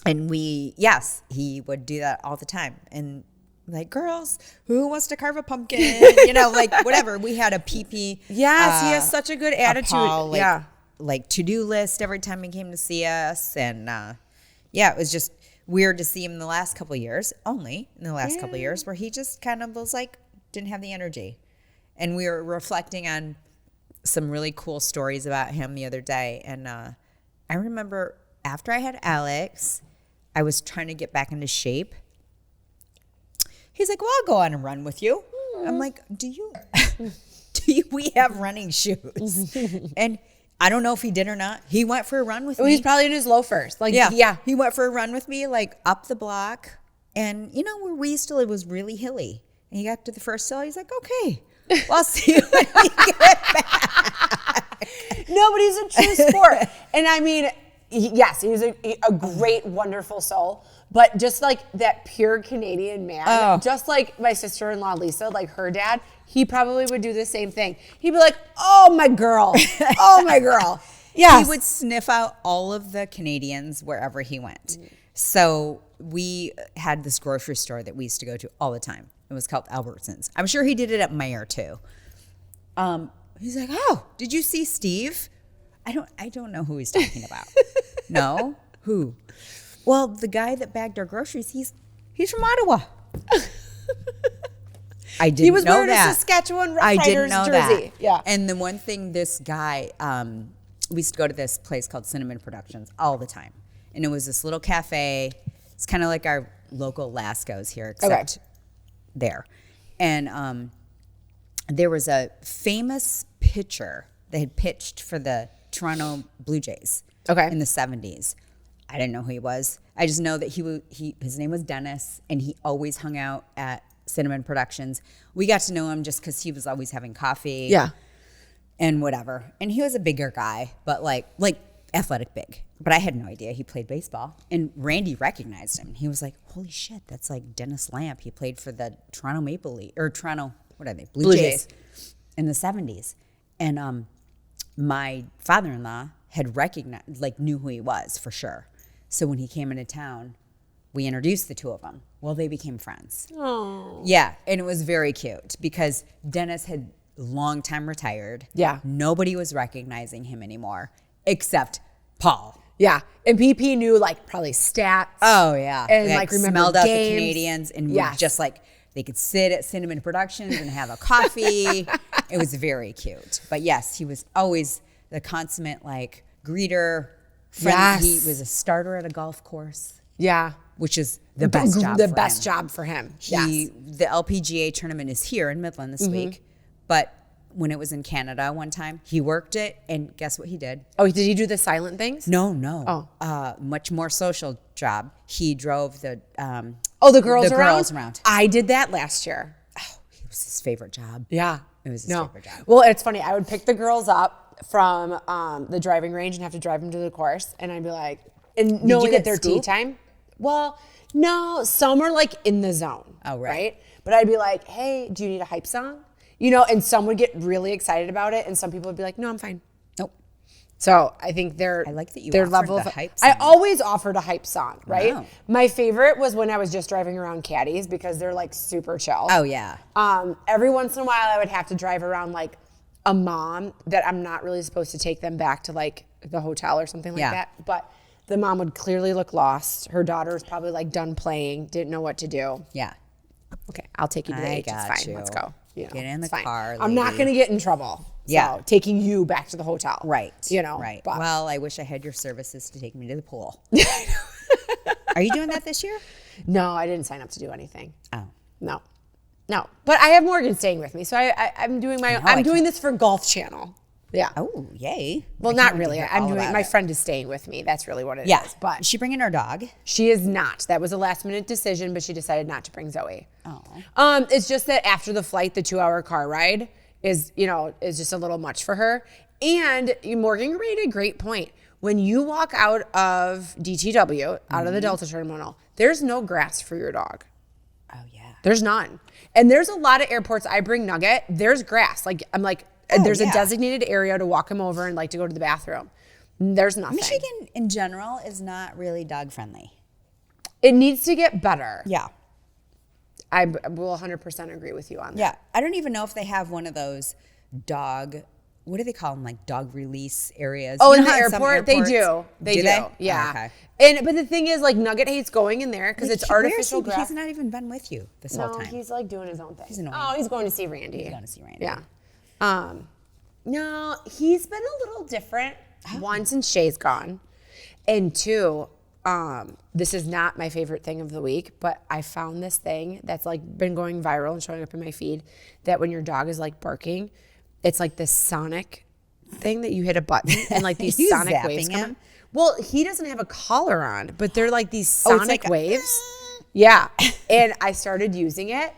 And he would do that all the time. And like, girls, who wants to carve a pumpkin? Like whatever. We had a PP. Yes, he has such a good attitude. Paul, Yeah. Like to-do list every time he came to see us. And it was just weird to see him in the last couple of years, only in the last couple of years, where he just kind of was like, didn't have the energy. And we were reflecting on some really cool stories about him the other day. And I remember after I had Alex, I was trying to get back into shape. He's like, well, I'll go on and run with you. I'm like, we have running shoes? And I don't know if he did or not. He went for a run with me. He's probably in his loafers. Like, Yeah. He went for a run with me, like up the block. And where we used to live was really hilly. And he got to the first hill. He's like, okay, well, I'll see you when we get back. No, but he's a true sport. And I mean, yes, he's a great, wonderful soul. But just like that pure Canadian man, just like my sister-in-law, Lisa, like her dad, he probably would do the same thing. He'd be like, oh, my girl. Oh, my girl. Yes. He would sniff out all of the Canadians wherever he went. So we had this grocery store that we used to go to all the time. It was called Albertsons. I'm sure he did it at Mayer too. He's like, "Oh, did you see Steve?" I don't know who he's talking about. No? Who? Well, the guy that bagged our groceries, he's from Ottawa. I didn't know that. He was wearing a Saskatchewan I Roughriders didn't know jersey. that. Yeah. And the one thing, this guy, we used to go to this place called Cinnamon Productions all the time. And it was this little cafe. It's kind of like our local Lasco's here, except there. And there was a famous pitcher that had pitched for the Toronto Blue Jays in the 70s. I didn't know who he was. I just know that his name was Dennis, and he always hung out at Cinnamon Productions. We got to know him just because he was always having coffee. Yeah. And whatever. And he was a bigger guy, but like athletic big. But I had no idea he played baseball. And Randy recognized him. He was like, "Holy shit, that's like Dennis Lamp. He played for the Toronto Maple Leaf, or Toronto, what are they? Blue Jays in the 70s. And my father-in-law had recognized, knew who he was for sure. So when he came into town, we introduced the two of them. Well, they became friends. Oh. Yeah, and it was very cute because Dennis had long time retired. Yeah. Nobody was recognizing him anymore except Paul. Yeah. And PP knew probably stats. Oh, yeah. And They remember smelled out the games. Canadians and we Yes. just they could sit at Cinnamon Productions and have a coffee. It was very cute. But yes, he was always the consummate greeter. Friend. Yes. He was a starter at a golf course. Yeah. Which is the best job The for best him. job for him. The LPGA tournament is here in Midland this week, but when it was in Canada one time, he worked it, and guess what he did? Oh, did he do the silent things? No. Much more social job. He drove the girls girls around? around. I did that last year. It was his favorite job. Yeah. It was his favorite job. Well, it's funny. I would pick the girls up from the driving range and have to drive them to the course. And I'd be like, and knowing get that their tea scooped? time. Well, no, some are in the zone. Oh, right. But I'd be like, "Hey, do you need a hype song?" And some would get really excited about it. And some people would be like, "No, I'm fine." Nope. So I think I like that you their offered level the of hype I song. always offered a hype song, right? Wow. My favorite was when I was just driving around caddies because they're super chill. Oh, yeah. Every once in a while I would have to drive around a mom that I'm not really supposed to take them back to the hotel or something like Yeah. that. But the mom would clearly look lost. Her daughter was probably done playing, didn't know what to do. Yeah. Okay, I'll take you to the I H. It's got fine. you. Let's go. Get in the it's fine. car, I'm not lady. going to get in trouble. Yeah. So, taking you back to the hotel. Right. Right. But, well, I wish I had your services to take me to the pool. Are you doing that this year? No, I didn't sign up to do anything. Oh. No. But I have Morgan staying with me, so I'm doing I'm doing this for Golf Channel. Yeah. Oh, yay. Well, I not can't wait to really. hear I'm all doing. about My it. friend is staying with me. That's really what it is. Yeah. But Is she bringing her dog? she is not. That was a last minute decision, but she decided not to bring Zoe. Oh. It's just that after the flight, the 2-hour car ride is just a little much for her. And Morgan made a great point. When you walk out of DTW, out of the Delta Terminal, there's no grass for your dog. Oh, yeah. There's none. And there's a lot of airports I bring Nugget, there's grass. There's a yeah. designated area to walk him over and to go to the bathroom. There's nothing. Michigan in general is not really dog friendly. It needs to get better. Yeah. I will 100% agree with you on that. Yeah. I don't even know if they have one of those dog, what do they call them? Dog release areas. Oh, You in know the how some airport, they do. airports- They do. they? Yeah. Oh, okay. But the thing is, Nugget hates going in there because it's artificial grass. He's not even been with you this whole No, time. he's doing his own thing. He's annoying. Oh, he's going to see Randy. He's going to see Randy. Yeah. No, he's been a little different. Oh. One, since Shay's gone. And two, this is not my favorite thing of the week, but I found this thing that's been going viral and showing up in my feed that when your dog is barking, it's this sonic thing that you hit a button and these You sonic zapping waves come him? in. Well, he doesn't have a collar on, but they're these Oh, it's sonic like a- waves. Yeah. And I started using it.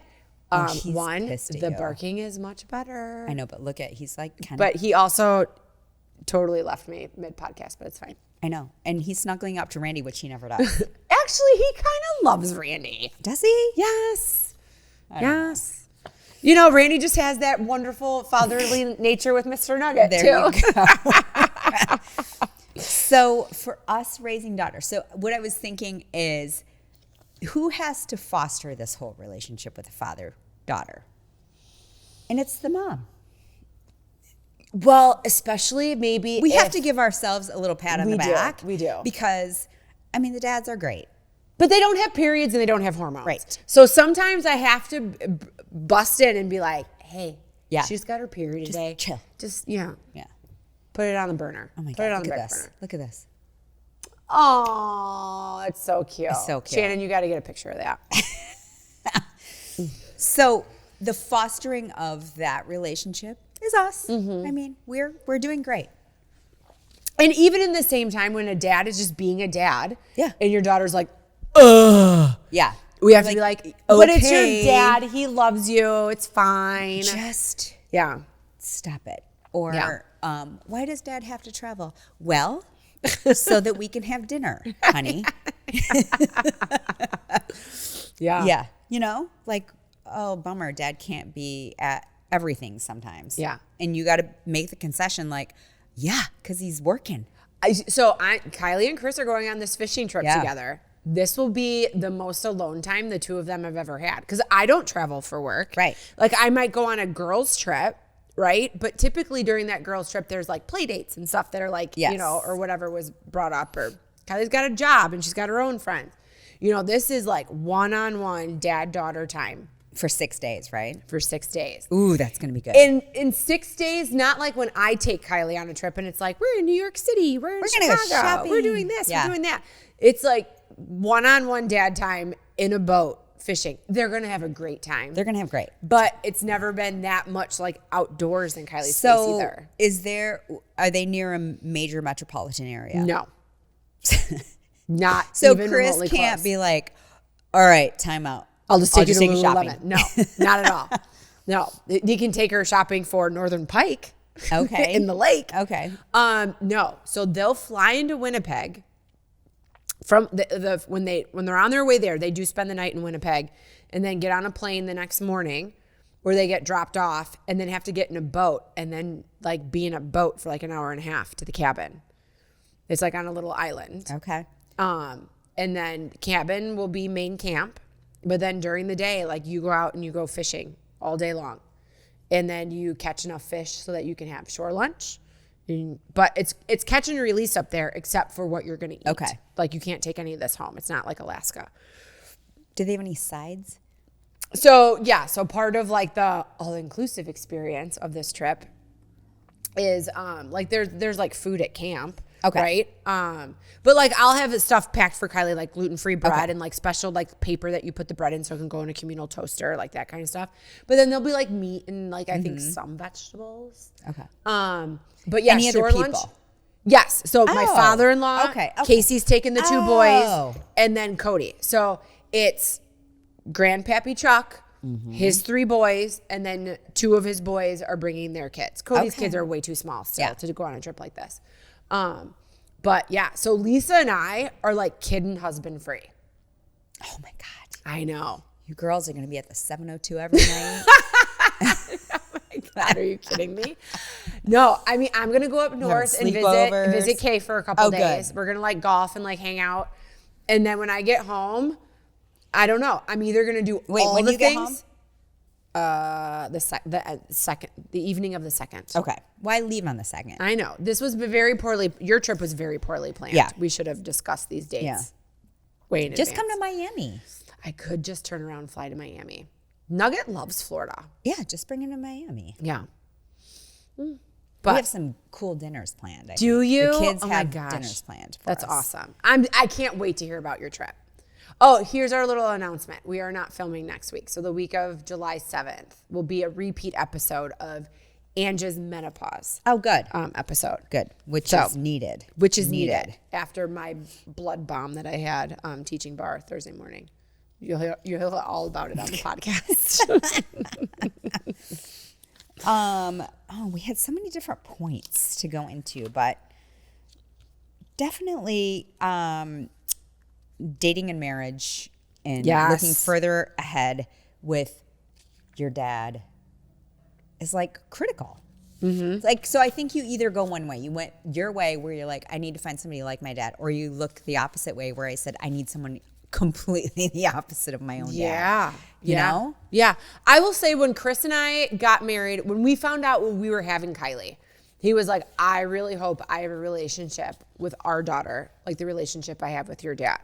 he's One, pissed at the you. barking is much better. I know, but look at, he's kind of. But he also totally left me mid-podcast, but it's fine. I know. And he's snuggling up to Randy, which he never does. Actually, he kind of loves Randy. Does he? Yes. I don't know. Yes. Randy just has that wonderful fatherly nature with Mr. Nugget, There too. you go. So for us raising daughters, so what I was thinking is, who has to foster this whole relationship with the father-daughter? And it's the mom. Well, especially maybe We have to give ourselves a little pat on the back. We do. Because, I mean, the dads are great. But they don't have periods and they don't have hormones. Right. So sometimes I have to bust in and be like, hey, Yeah. she's got her period today. chill. Just, Yeah. put it on the burner. Oh my Put it God, on look the at back this. burner. Look at this. Oh, it's so cute. It's so cute. Shannon, you got to get a picture of that. So the fostering of that relationship is us. Mm-hmm. I mean, we're doing great. And even in the same time when a dad is just being a dad, Yeah. and your daughter's like, ugh. Yeah. We have to be like, but it's your okay. dad. He loves you. It's fine. Just Yeah. stop it. Or Yeah. why does dad have to travel? Well, so that we can have dinner, honey. Yeah. Yeah. You know, like, oh, bummer, dad can't be at everything sometimes. Yeah. And you got to make the concession like, yeah, because he's working. Kylie and Chris are going on this fishing trip Yeah. together. This will be the most alone time the two of them have ever had because I don't travel for work. Right. Like I might go on a girls trip, right? But typically during that girls trip, there's like play dates and stuff that are like, Yes. you know, or whatever was brought up. Or Kylie's got a job and she's got her own friends. You know, this is like one-on-one dad-daughter time For 6 days, right? for 6 days. Ooh, that's going to be good. In 6 days, not like when I take Kylie on a trip and it's like, we're in New York City, we're in gonna go Chicago, shopping. we're doing this, Yeah. we're doing that. It's like one-on-one dad time in a boat fishing. They're going to have a great time. They're going to have great. But it's never been that much like outdoors in Kylie's space So either. are they near a major metropolitan area? No. Not So even Chris remotely can't close. be like, all right, time out. I'll just take you to take Lululemon. No, not at all. No, he can take her shopping for Northern Pike. Okay. In the lake. Okay. No. So they'll fly into Winnipeg. From when they're on their way there, they do spend the night in Winnipeg, and then get on a plane the next morning, where they get dropped off, and then have to get in a boat, and then like be in a boat for like an hour and a half to the cabin. It's like on a little island. Okay. And then cabin will be main camp, but then during the day, like you go out and you go fishing all day long, and then you catch enough fish so that you can have shore lunch. But it's catch and release up there, except for what you're gonna eat. Okay. Like you can't take any of this home. It's not like Alaska. Do they have any sides? So yeah, so part of like the all-inclusive experience of this trip is like there's like food at camp. Okay. Right. But like I'll have stuff packed for Kylie, like gluten-free bread Okay. and like special like paper that you put the bread in so it can go in a communal toaster, like that kind of stuff. But then there'll be like meat and like I think some vegetables. Okay. But yeah, Any other shore lunch. people? Yes. So my Oh, father-in-law, okay. Casey's taking the two Oh. boys, and then Cody. So it's Grandpappy Chuck, his 3 boys, and then 2 of his boys are bringing their kids. Cody's Okay. kids are way too small still Yeah. to go on a trip like this. But yeah, so Lisa and I are like kid and husband free. Oh my God. I know. You girls are going to be at the 702 every night. God, are you kidding me? No, I mean I'm gonna go up north and sleepovers. visit Kay for a couple Oh, good. days. We're gonna like golf and like hang out, and then when I get home, I don't know. I'm either gonna do Wait, all when the you get things. The evening of the 2nd. Okay. Why leave on the 2nd? I know this was very poorly. Your trip was very poorly planned. Yeah. We should have discussed these dates. Yeah. Way in Just come to advance. Miami. I could just turn around and fly to Miami. Nugget loves Florida. Yeah, just bring him to Miami. Yeah. We But have some cool dinners planned. I do think. you? The kids Oh my have gosh. dinners planned for That's us. awesome. I can't wait to hear about your trip. Oh, here's our little announcement. We are not filming next week. So the week of July 7th will be a repeat episode of Angie's menopause Oh, good. episode. Good. Which So, is needed. Which is needed after my blood bomb that I had teaching bar Thursday morning. You'll hear all about it on the podcast. We had so many different points to go into, but definitely dating and marriage and Yes. looking further ahead with your dad is like critical. Like, so I think you either go one way. You went your way where you're like, I need to find somebody like my dad, or you look the opposite way where I said, I need someone completely the opposite of my own dad. You know? Yeah. I will say when Chris and I got married, when we found out we were having Kylie, he was like, I really hope I have a relationship with our daughter, like the relationship I have with your dad.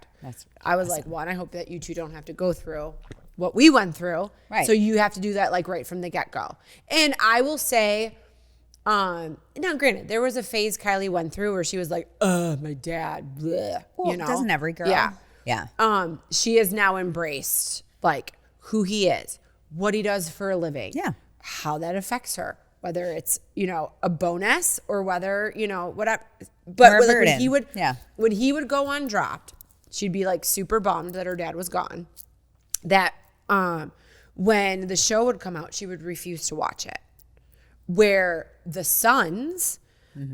I was like, one, I hope that you two don't have to go through what we went through. Right. So you have to do that like right from the get-go. And I will say, now granted, there was a phase Kylie went through where she was like, my dad, bleh, Well, you know? doesn't every girl? Yeah. Yeah. She has now embraced like who he is, what he does for a living, how that affects her, whether it's, you know, a bonus or whether, you know, whatever. But Or a like, burden. when he would go undropped, she'd be like super bummed that her dad was gone. That when the show would come out, she would refuse to watch it. Where the sons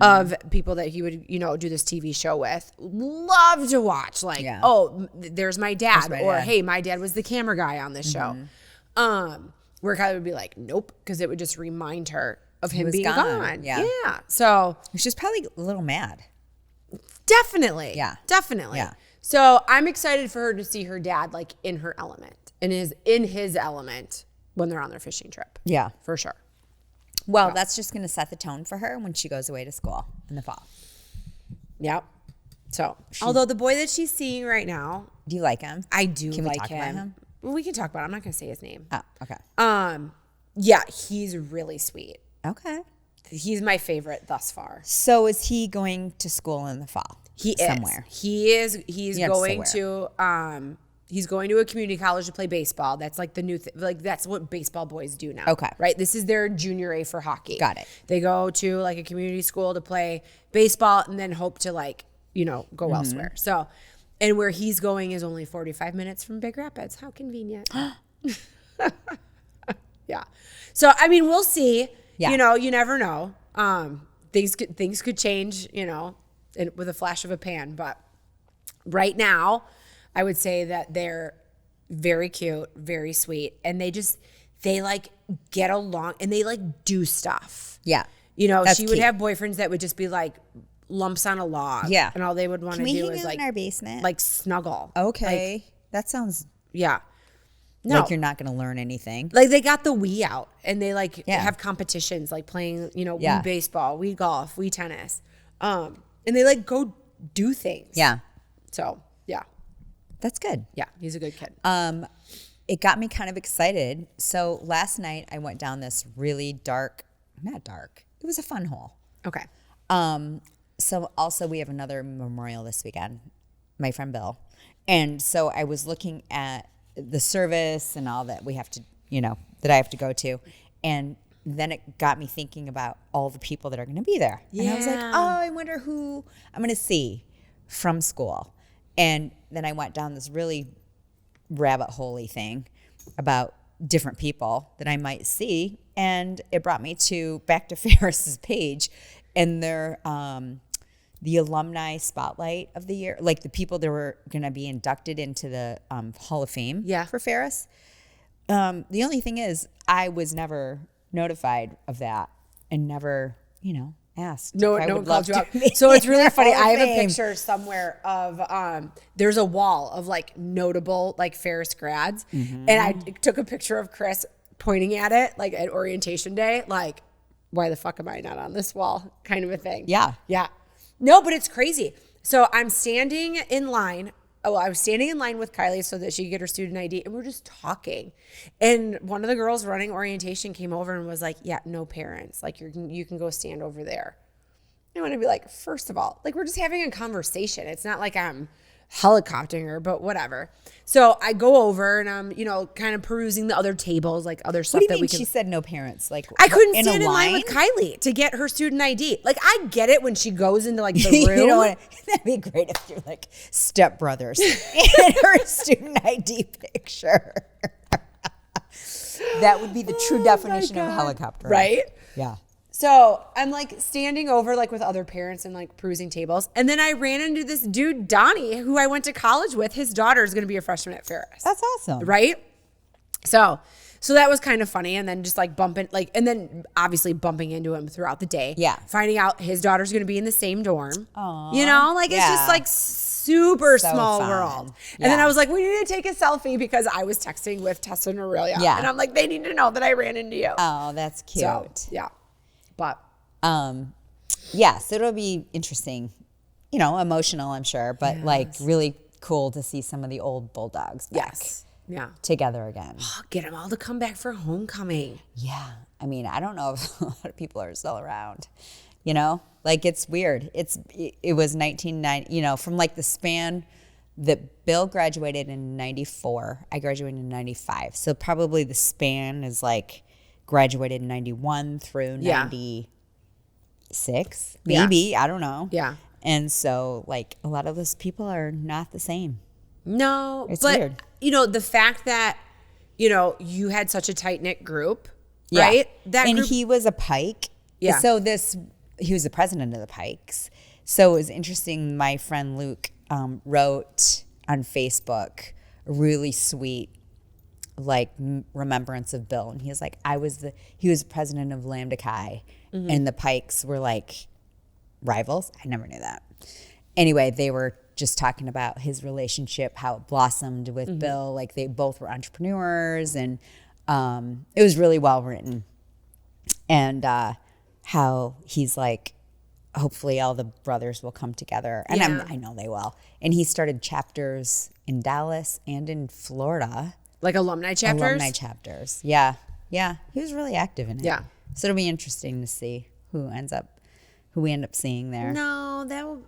of people that he would, you know, do this TV show with love to watch. Like, there's my dad. Or, hey, my dad was the camera guy on this show. Where Kylie would be like, nope, because it would just remind her of him being gone. Yeah. So She's probably a little mad. definitely. Yeah. Definitely. Yeah. So I'm excited for her to see her dad like in her element and is in his element when they're on their fishing trip. Yeah. For sure. Well, that's just going to set the tone for her when she goes away to school in the fall. Yep. So, although the boy that she's seeing right now, Do you like him? I do Can we like talk about him? Well, we can talk about it. I'm not going to say his name. Oh, okay. Yeah, he's really sweet. Okay. He's my favorite thus far. So is he going to school in the fall? He somewhere. is. He is. He's You have to say going to he's going to a community college to play baseball. That's like the new thing. Like that's what baseball boys do now. Okay. Right? This is their junior A for hockey. Got it. They go to like a community school to play baseball and then hope to like, you know, go elsewhere. So, and where he's going is only 45 minutes from Big Rapids. How convenient. Yeah. So, I mean, we'll see. Yeah. You know, you never know. Things could change, you know, with a flash of a pan. But right now, I would say that they're very cute, very sweet. And they like get along and they like do stuff. Yeah. You know, That's she would key. have boyfriends that would just be like lumps on a log. Yeah. And all they would want to Can we do hang is out like in our basement? like snuggle. Okay. That sounds Yeah. No. like you're not going to learn anything. Like they got the Wii out and they like Yeah. have competitions like playing, you know, Yeah. Wii baseball, Wii golf, Wii tennis. And they like go do things. Yeah. So, yeah. That's good. Yeah, he's a good kid. It got me kind of excited. So last night I went down this really not dark. It was a fun hole. Okay. So also we have another memorial this weekend, my friend Bill. And so I was looking at the service and all that we have to, you know, that I have to go to. And then it got me thinking about all the people that are going to be there. And I was like, Yeah. oh, I wonder who I'm going to see from school. And then I went down this really rabbit hole-y thing about different people that I might see. And it brought me back to Ferris's page and their the alumni spotlight of the year, like the people that were going to be inducted into the Hall of Fame for Ferris. The only thing is I was never notified of that and never, you know, asked. No if I one would love called you to out. be So it's in really the funny. Hall of I have a Fame. picture somewhere of there's a wall of like notable like Ferris grads. Mm-hmm. And I took a picture of Chris pointing at it like at orientation day, like, why the fuck am I not on this wall? Kind of a thing. Yeah. Yeah. No, but it's crazy. So I'm standing in line. Oh, I was standing in line with Kylie so that she could get her student ID, and we're just talking. And one of the girls running orientation came over and was like, "Yeah, no parents. Like you can go stand over there." I want to be like, first of all, like we're just having a conversation. It's not like I'm helicoptering her, but whatever. So I go over and I'm, you know, kind of perusing the other tables, like other stuff What do you that mean we can. she said no parents? Like I couldn't in stand a in line with Kylie to get her student ID. Like I get it when she goes into like the room. You know what? That'd be great if you're like stepbrothers in her student ID picture. That would be the true definition of helicopter. Right? Yeah. So I'm like standing over like with other parents and like perusing tables. And then I ran into this dude, Donnie, who I went to college with. His daughter is going to be a freshman at Ferris. That's awesome. Right? So So that was kind of funny. And then just like and then obviously bumping into him throughout the day. Yeah. Finding out his daughter's going to be in the same dorm. Aw. You know, like it's just Yeah. like super So small fun. world. And Yeah. then I was like, we need to take a selfie because I was texting with Tessa and Aurelia. Yeah. And I'm like, they need to know that I ran into you. Oh, that's cute. So, yeah. But Yeah, so it'll be interesting, you know, emotional, I'm sure, but like really cool to see some of the old Bulldogs back yeah. together again. Get them all to come back for homecoming. Yeah. I mean, I don't know if a lot of people are still around, you know, like it's weird. It was 1990, you know, from like the span that Bill graduated in 94, I graduated in 95. So probably the span is like graduated in 91 through Yeah. 96, maybe, I don't know. Yeah. And so like a lot of those people are not the same. No, It's but weird. you know, the fact that, you know, you had such a tight knit group, Yeah. right? That and group, he was a Pike. Yeah. So he was the president of the Pikes. So it was interesting. My friend Luke wrote on Facebook a really sweet, like remembrance of Bill, and he was like, he was president of Lambda Chi, Mm-hmm. and the Pikes were like rivals. I never knew that. Anyway, they were just talking about his relationship, how it blossomed with Mm-hmm. Bill. Like they both were entrepreneurs, and it was really well written. And how he's like, hopefully all the brothers will come together, and Yeah. I know they will. And he started chapters in Dallas and in Florida. like alumni chapters. Alumni chapters. Yeah. Yeah. He was really active in it. Yeah. So it'll be interesting to see who we end up seeing there. No,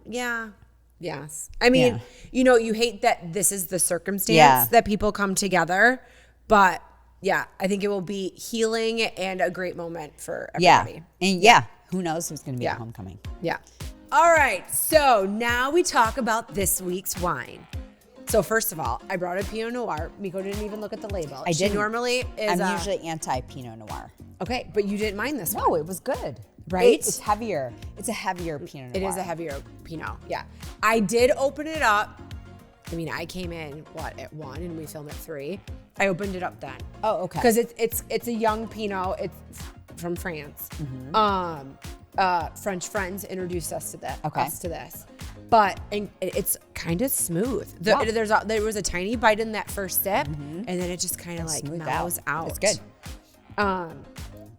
yes. I mean, Yeah. you know, you hate that this is the circumstance Yeah. that people come together, but yeah, I think it will be healing and a great moment for Yeah. everybody. And yeah, who knows who's going to be Yeah. at homecoming. Yeah. All right. So now we talk about this week's wine. So first of all, I brought a Pinot Noir. Miko didn't even look at the label. I She didn't. normally is. I'm usually anti Pinot Noir. Okay, but you didn't mind this one. No, it was good. Right? It's heavier. It's a heavier Pinot It Noir. is a heavier Pinot. Yeah. I did open it up. I mean, I came in at 1 and we film at 3. I opened it up then. Oh, okay. Because it's a young Pinot. It's from France. French friends introduced us to that. Okay. Us to this, but and it's kind of smooth. Yeah. There was a tiny bite in that first sip, and then it just kind of like Smoothed mellows out. It's good.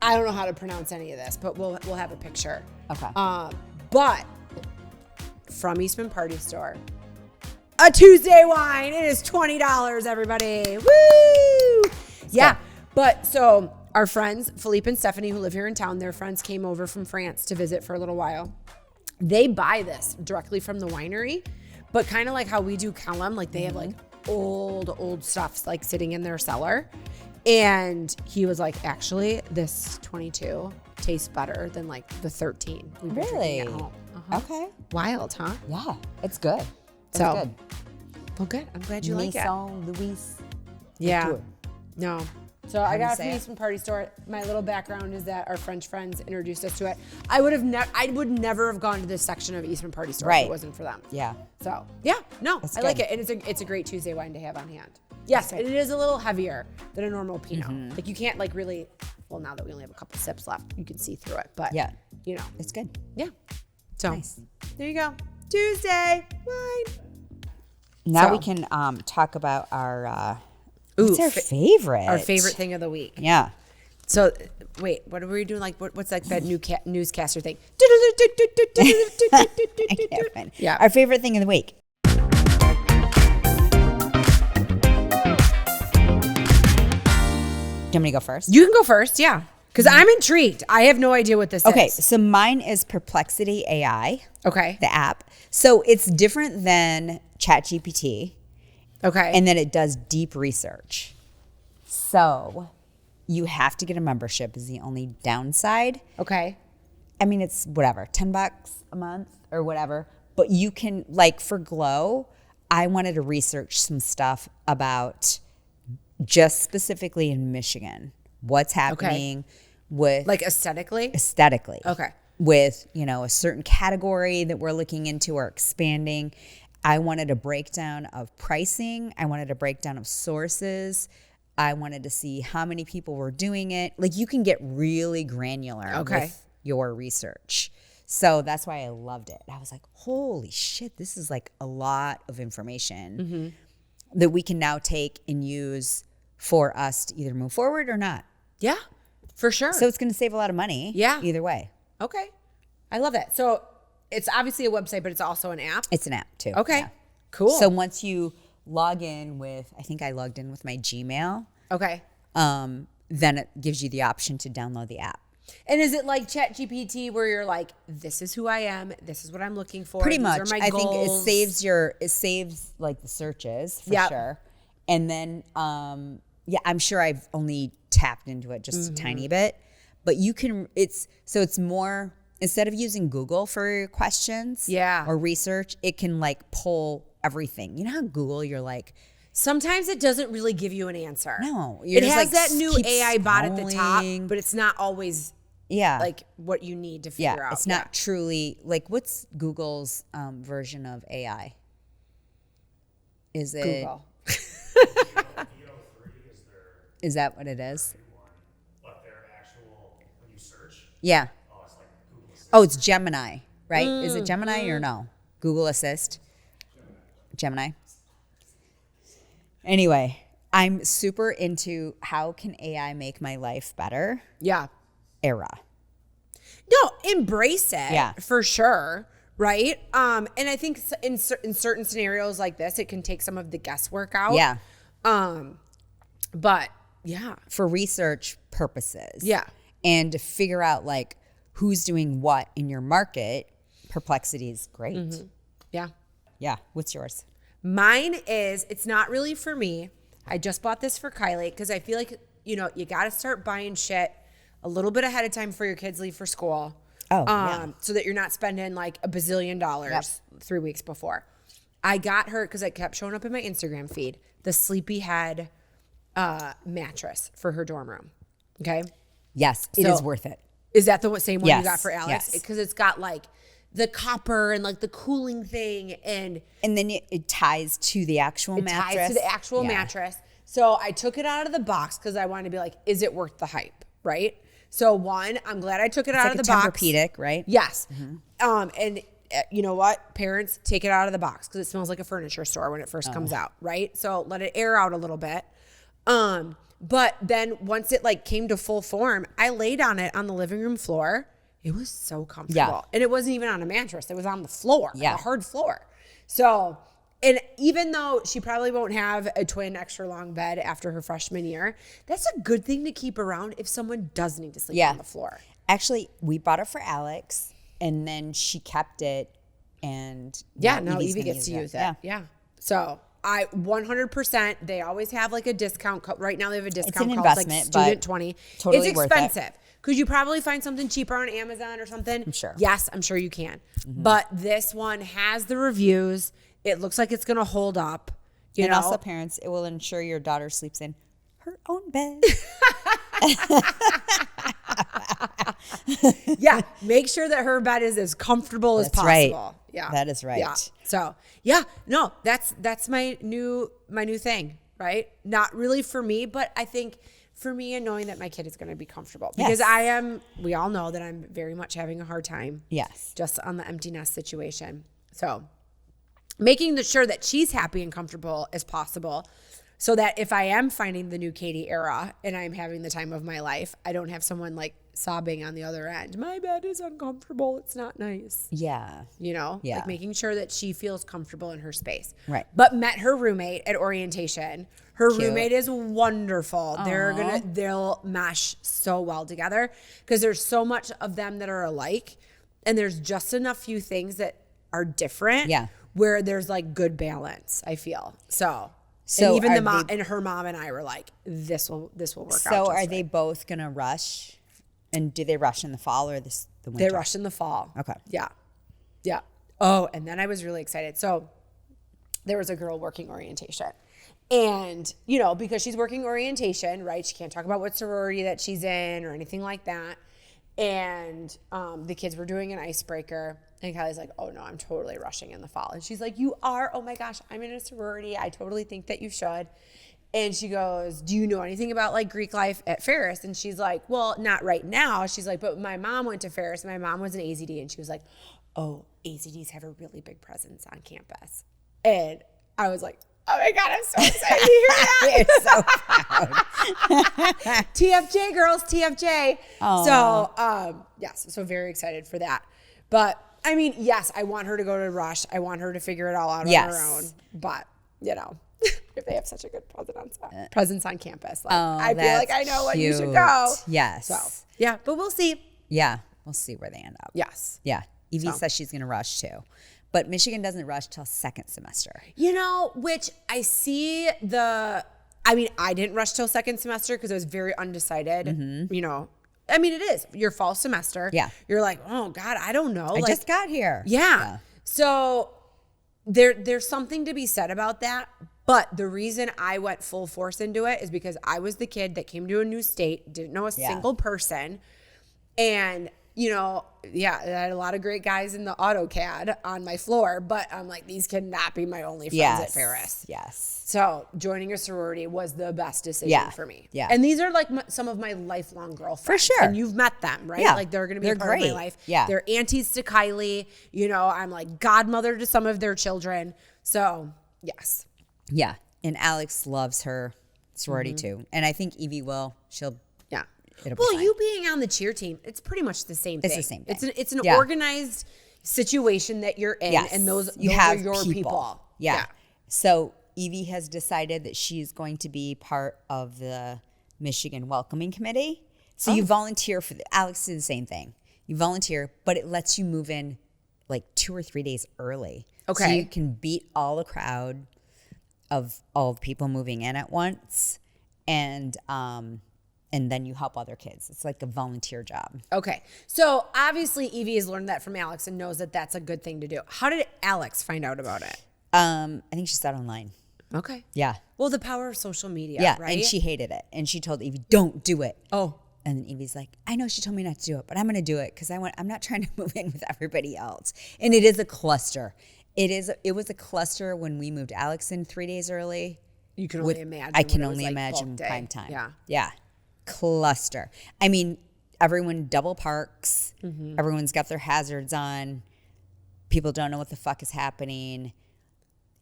I don't know how to pronounce any of this, but we'll have a picture. Okay. But from Eastman Party Store, a Tuesday wine. It is $20, everybody. Woo! Yeah. But so our friends, Philippe and Stephanie, who live here in town, their friends came over from France to visit for a little while. They buy this directly from the winery, but kind of like how we do Kellum, like they have like old stuff like sitting in their cellar. And he was like, actually, this 22 tastes better than like the 13 we've been drinking Really? at home. Uh-huh. Okay. Wild, huh? Yeah, it's good. It's So, good. Well, good. I'm glad you like it. Maison Louis. Yeah. Couture. No. So How I do you got it say from it? Eastman Party Store. My little background is that our French friends introduced us to it. I would never have gone to this section of Eastman Party Store if Right. it wasn't for them. Yeah. So yeah, no, That's I like good. it, and it's a great Tuesday wine to have on hand. Yes, and it is a little heavier than a normal Pinot. Mm-hmm. Like you can't like really. Well, now that we only have a couple sips left, you can see through it. But Yeah. you know, It's good. yeah. So Nice. there you go, Tuesday wine. Now So- we can talk about our Ooh, what's our favorite? Our favorite thing of the week. Yeah. So, wait, what are we doing? Like, what's like that new newscaster thing? I can't find it. Yeah. Our favorite thing of the week. Do you want me to go first? You can go first, yeah, because I'm intrigued. I have no idea what this Okay, is. so mine is Perplexity AI, Okay. the app. So it's different than ChatGPT, Okay. and then it does deep research. So you have to get a membership is the only downside. okay. I mean, it's whatever, $10 a month or whatever. But you can, like for Glow, I wanted to research some stuff about just specifically in Michigan, what's happening with Like aesthetically. aesthetically. Okay. With, you know, a certain category that we're looking into or expanding. I wanted a breakdown of pricing. I wanted a breakdown of sources. I wanted to see how many people were doing it. Like you can get really granular with your research. So that's why I loved it. I was like, holy shit, this is like a lot of information that we can now take and use for us to either move forward or not. Yeah, for sure. So it's going to save a lot of money. Yeah. Either way. Okay. I love that. So it's obviously a website, but it's also an app. It's an app too. Okay. Yeah. Cool. So once you log in with, I think I logged in with my Gmail, okay. then it gives you the option to download the app. And is it like ChatGPT where you're like, this is who I am, this is what I'm looking for, Pretty these much. are my I think goals. it saves like the searches for sure. And then I'm sure I've only tapped into it just a tiny bit, but you can it's more, instead of using Google for your questions or research, it can like pull everything. You know how Google, you're like, Sometimes it doesn't really give you an answer. No. It just has like, that new keep AI bot at the top, scrolling. but it's not always like what you need to figure out. It's not truly like, what's Google's version of AI? Is it Google. Is that what it is? But their actual, when you search, Yeah. it's like Google Assistant. Oh, it's Gemini, right? Is it Gemini or no? Google Assist? Gemini. Anyway, I'm super into how can AI make my life better Yeah. era. No, embrace it. Yeah. For sure. Right. And I think in certain scenarios like this, it can take some of the guesswork out. Yeah. But yeah. For research purposes. Yeah. And to figure out like who's doing what in your market, Perplexity is great. Mm-hmm. Yeah. Yeah. What's yours? Mine is, it's not really for me. I just bought this for Kylie because I feel like, you got to start buying shit a little bit ahead of time for your kids leave for school. Oh, yeah. So that you're not spending like $1 bazillion 3 weeks before. I got her, because it kept showing up in my Instagram feed, the Sleepyhead mattress for her dorm room. Okay. Yes, it So- is worth it. Is that the same one you Yes, got for Alex? yes. Because it's got like the copper and like the cooling thing, and And then it ties to the actual mattress. ties to the actual Yeah. mattress. So I took it out of the box because I wanted to be like, is it worth the hype? Right. So one, I'm glad I took it out It's of like the a box. Tempur-Pedic, right? Yes. And you know what? Parents, take it out of the box because it smells like a furniture store when it first comes out, right? So let it air out a little bit. But then once it like came to full form, I laid on it on the living room floor. It was so comfortable. Yeah. And it wasn't even on a mattress. It was on the floor, Yeah. a hard floor. So, and even though she probably won't have a twin extra long bed after her freshman year, that's a good thing to keep around if someone does need to sleep Yeah. on the floor. Actually, we bought it for Alex, and then she kept it, and Yeah, now Evie's Evie gonna gets to it. use it. Yeah. So I 100%, they always have like a discount code. Right now they have a discount an called like investment, Student but 20. totally it's worth it. expensive. Could you probably find something cheaper on Amazon or something? I'm sure. Yes, I'm sure you can. But this one has the reviews. It looks like it's going to hold up. You And know? also, parents, it will ensure your daughter sleeps in her own bed. Yeah, make sure that her bed is as comfortable as That's right. possible. Yeah, That is right. Yeah. So yeah, no, that's my new thing, right? Not really for me, but I think for me and knowing that my kid is going to be comfortable because Yes. we all know that I'm very much having a hard time. Yes. Just on the empty nest situation. So making sure that she's happy and comfortable as possible. So that if I am finding the new Katie era and I'm having the time of my life, I don't have someone like sobbing on the other end. My bed is uncomfortable. It's not nice. Yeah. Yeah. Yeah. Like making sure that she feels comfortable in her space. Right. But met her roommate at orientation. Her roommate is wonderful. They'll mesh so well together because there's so much of them that are alike and there's just enough few things that are different. Yeah. Where there's like good balance, I feel. So So and even are the mom they- and her mom and I were like, this will work out. So just are they right. both going to rush? And do they rush in the fall or the winter? They rush in the fall. Okay. Yeah. Yeah. Oh, and then I was really excited. So there was a girl working orientation. And, because she's working orientation, right? She can't talk about what sorority that she's in or anything like that. And the kids were doing an icebreaker. And Kylie's like, oh, no, I'm totally rushing in the fall. And she's like, you are? Oh, my gosh, I'm in a sorority. I totally think that you should. And she goes, do you know anything about like Greek life at Ferris? And she's like, well, not right now. She's like, but my mom went to Ferris. My mom was an AZD. And she was like, oh, AZDs have a really big presence on campus. And I was like, oh my God, I'm so excited to hear that. You're so proud. TFJ girls, TFJ. So, yes, so very excited for that. But I mean, yes, I want her to go to Rush. I want her to figure it all out on Yes. her own. But, you know, if they have such a good presence on campus, like, I feel like I know when you should go. Yes. So, yeah, but we'll see. Yeah. We'll see where they end up. Yes. Yeah. Evie says she's going to rush too. But Michigan doesn't rush till second semester. You know, which I see I mean, I didn't rush till second semester because I was very undecided. You know, I mean, it is your fall semester. Yeah. You're like, oh God, I don't know. I just got here. Yeah. So there's something to be said about that. But the reason I went full force into it is because I was the kid that came to a new state, didn't know a single person. And, you know, yeah, I had a lot of great guys in the AutoCAD on my floor, but I'm like, these cannot be my only friends at Ferris. Yes. So joining a sorority was the best decision for me. Yeah. And these are like some of my lifelong girlfriends. For sure. And you've met them, right? Yeah. Like they're going to be They're a part of great. my life. Yeah. They're aunties to Kylie. You know, I'm like godmother to some of their children. So yes. Yeah. And Alex loves her sorority Mm-hmm. too. And I think Evie will. Yeah. It'll be Well, fine. you being on the cheer team, it's pretty much the same thing. It's the same thing. It's an Yeah. organized situation that you're in, Yes. and those you are have your people. Yeah. So Evie has decided that she's going to be part of the Michigan Welcoming Committee. So you volunteer for Alex did the same thing. You volunteer, but it lets you move in like 2 or 3 days early. So Okay. you can beat all the crowd of all the people moving in at once, and then you help other kids. It's like a volunteer job. Okay. So obviously Evie has learned that from Alex and knows that that's a good thing to do. How did Alex find out about it? I think she saw it online. Okay. Yeah. Well, the power of social media, Yeah, right? and she hated it. And she told Evie, don't do it. Oh. And Evie's like, I know she told me not to do it, but I'm going to do it because I'm not trying to move in with everybody else. And it is a cluster. It was a cluster when we moved Alex in 3 days early. You can only imagine. I can when it was, only like, imagine bulk day. prime time. Yeah. Yeah. Cluster. I mean, everyone double parks. Mm-hmm. Everyone's got their hazards on. People don't know what the fuck is happening.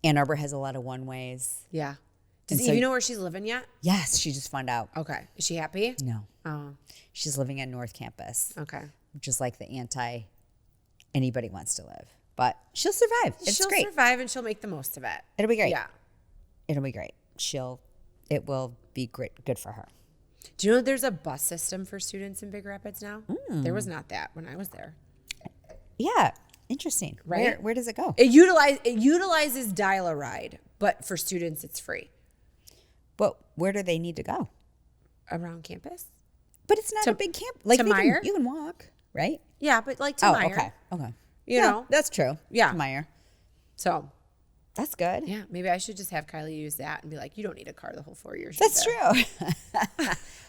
Ann Arbor has a lot of one-ways. Yeah. Does And so- Evie know where she's living yet? Yes, she just found out. Okay. Is she happy? No. Oh, She's living at North Campus, okay. which is like the anybody wants to live. But she'll survive. It's she'll great. survive and she'll make the most of it. It'll be great. Yeah. It'll be great. It will be great, good for her. Do you know there's a bus system for students in Big Rapids now? There was not that when I was there. Yeah. Interesting. Right? Where does it go? It utilizes Dial-A-Ride, but for students it's free But where do they need to go? around campus. But it's not To- a big camp. Like to they can- Meyer? you can walk, right? Yeah, but like to Oh, Meyer. okay. Okay. You know? that's true. Yeah. To Meyer. So That's good. yeah, maybe I should just have Kylie use that and be like, you don't need a car the whole 4 years. That's you're there." true.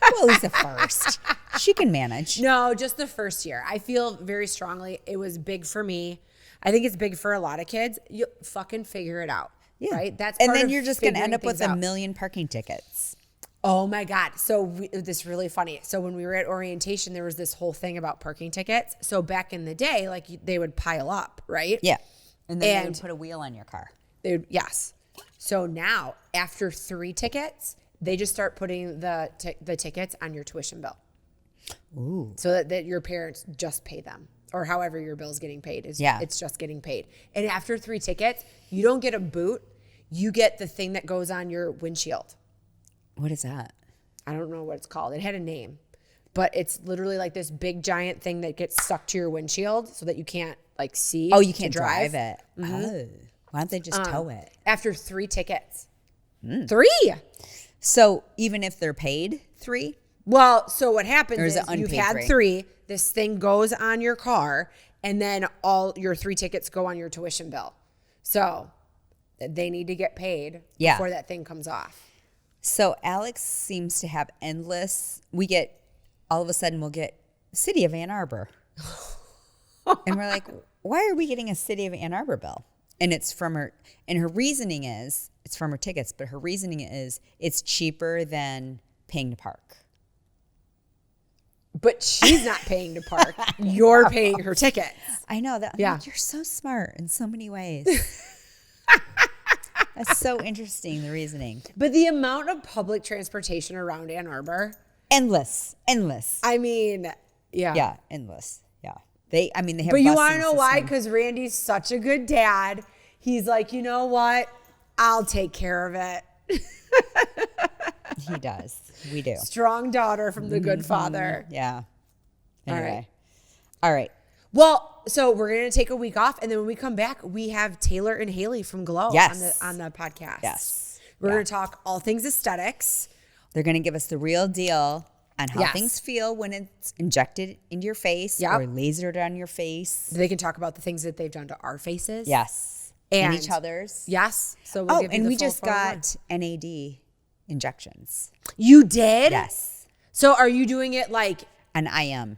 Well, at least the first. She can manage. No, just the first year. I feel very strongly it was big for me. I think it's big for a lot of kids. You fucking figure it out. Yeah. Right? That's and part then of you're just going to end figuring up with things a out. million parking tickets. Oh my God. So this is really funny. So when we were at orientation, there was this whole thing about parking tickets. So back in the day, like they would pile up, right? Yeah. And then they And- would put a wheel on your car. They would, yes. So now after 3 tickets, they just start putting the tickets on your tuition bill. Ooh. So that your parents just pay them, or however your bill's getting paid. It's just getting paid. And after 3 tickets, you don't get a boot. You get the thing that goes on your windshield. What is that? I don't know what it's called. It had a name, but it's literally like this big giant thing that gets stuck to your windshield so that you can't like see. Oh, you to can't drive it. Oh. Why don't they just tow it? After 3 tickets. Hmm. 3. So even if they're paid 3? Well, so what happens Or is is it you've unpaid had rate? 3. This thing goes on your car, and then all your 3 tickets go on your tuition bill. So they need to get paid Yeah. before that thing comes off. So Alex seems to have endless. All of a sudden, we'll get City of Ann Arbor. And we're like, why are we getting a City of Ann Arbor bill? And it's from her, and her reasoning is, it's from her tickets, but her reasoning is it's cheaper than paying to park. But she's not paying to park. You're paying her tickets. I know that. Yeah. Like, you're so smart in so many ways. That's so interesting, the reasoning. But the amount of public transportation around Ann Arbor, Endless. I mean, yeah. Yeah, endless. Yeah. They have But you busing want to know why? system. Because Randy's such a good dad. He's like, you know what? I'll take care of it. He does. We do. Strong daughter from the good father. Yeah. All Anyway. right. All right. Well, so we're gonna take a week off, and then when we come back, we have Taylor and Haley from Glow Yes. on the podcast. Yes. We're Yeah. gonna talk all things aesthetics. They're going to give us the real deal on how Yes. things feel when it's injected into your face Yep. or lasered on your face. They can talk about the things that they've done to our faces. Yes. And And- each other's. Yes. So we'll Oh, give you and the we full just 411. got NAD injections. You did? Yes. So are you doing it like? And I am.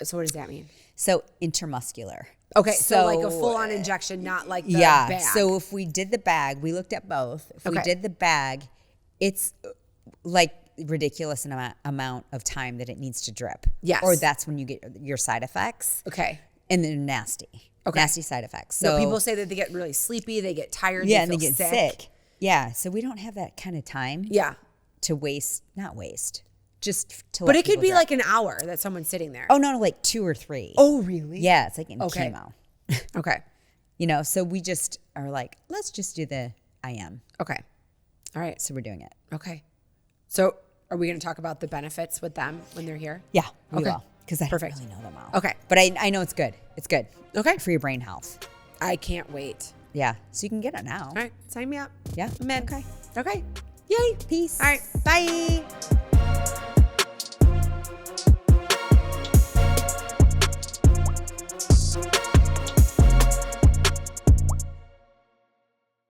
So what does that mean? So intermuscular. Okay, so like a full-on injection, not like the yeah. bag. So if we did the bag, we looked at both. If we Okay. did the bag, it's like ridiculous amount of time that it needs to drip. Yes. Or that's when you get your side effects. Okay. And they're nasty. Okay. Nasty side effects. So So people say that they get really sleepy, they get tired, yeah, they and they feel get sick. Yeah. So we don't have that kind of time Yeah. to waste, not waste, just to But let it could people be drip. like an hour that someone's sitting there. Oh, no, like 2 or 3. Oh, really? Yeah, it's like in Okay. chemo. Okay. You know, so we just are like, let's just do the IM. Okay. All right. So we're doing it. Okay. So are we going to talk about the benefits with them when they're here? Yeah, we Okay. will. Because I Perfect. don't really know them all. Okay. But I know it's good. It's good. Okay. For your brain health. I can't wait. Yeah. So you can get it now. All right. Sign me up. Yeah. I'm in. Okay. Okay. Yay. Peace. All right. Bye.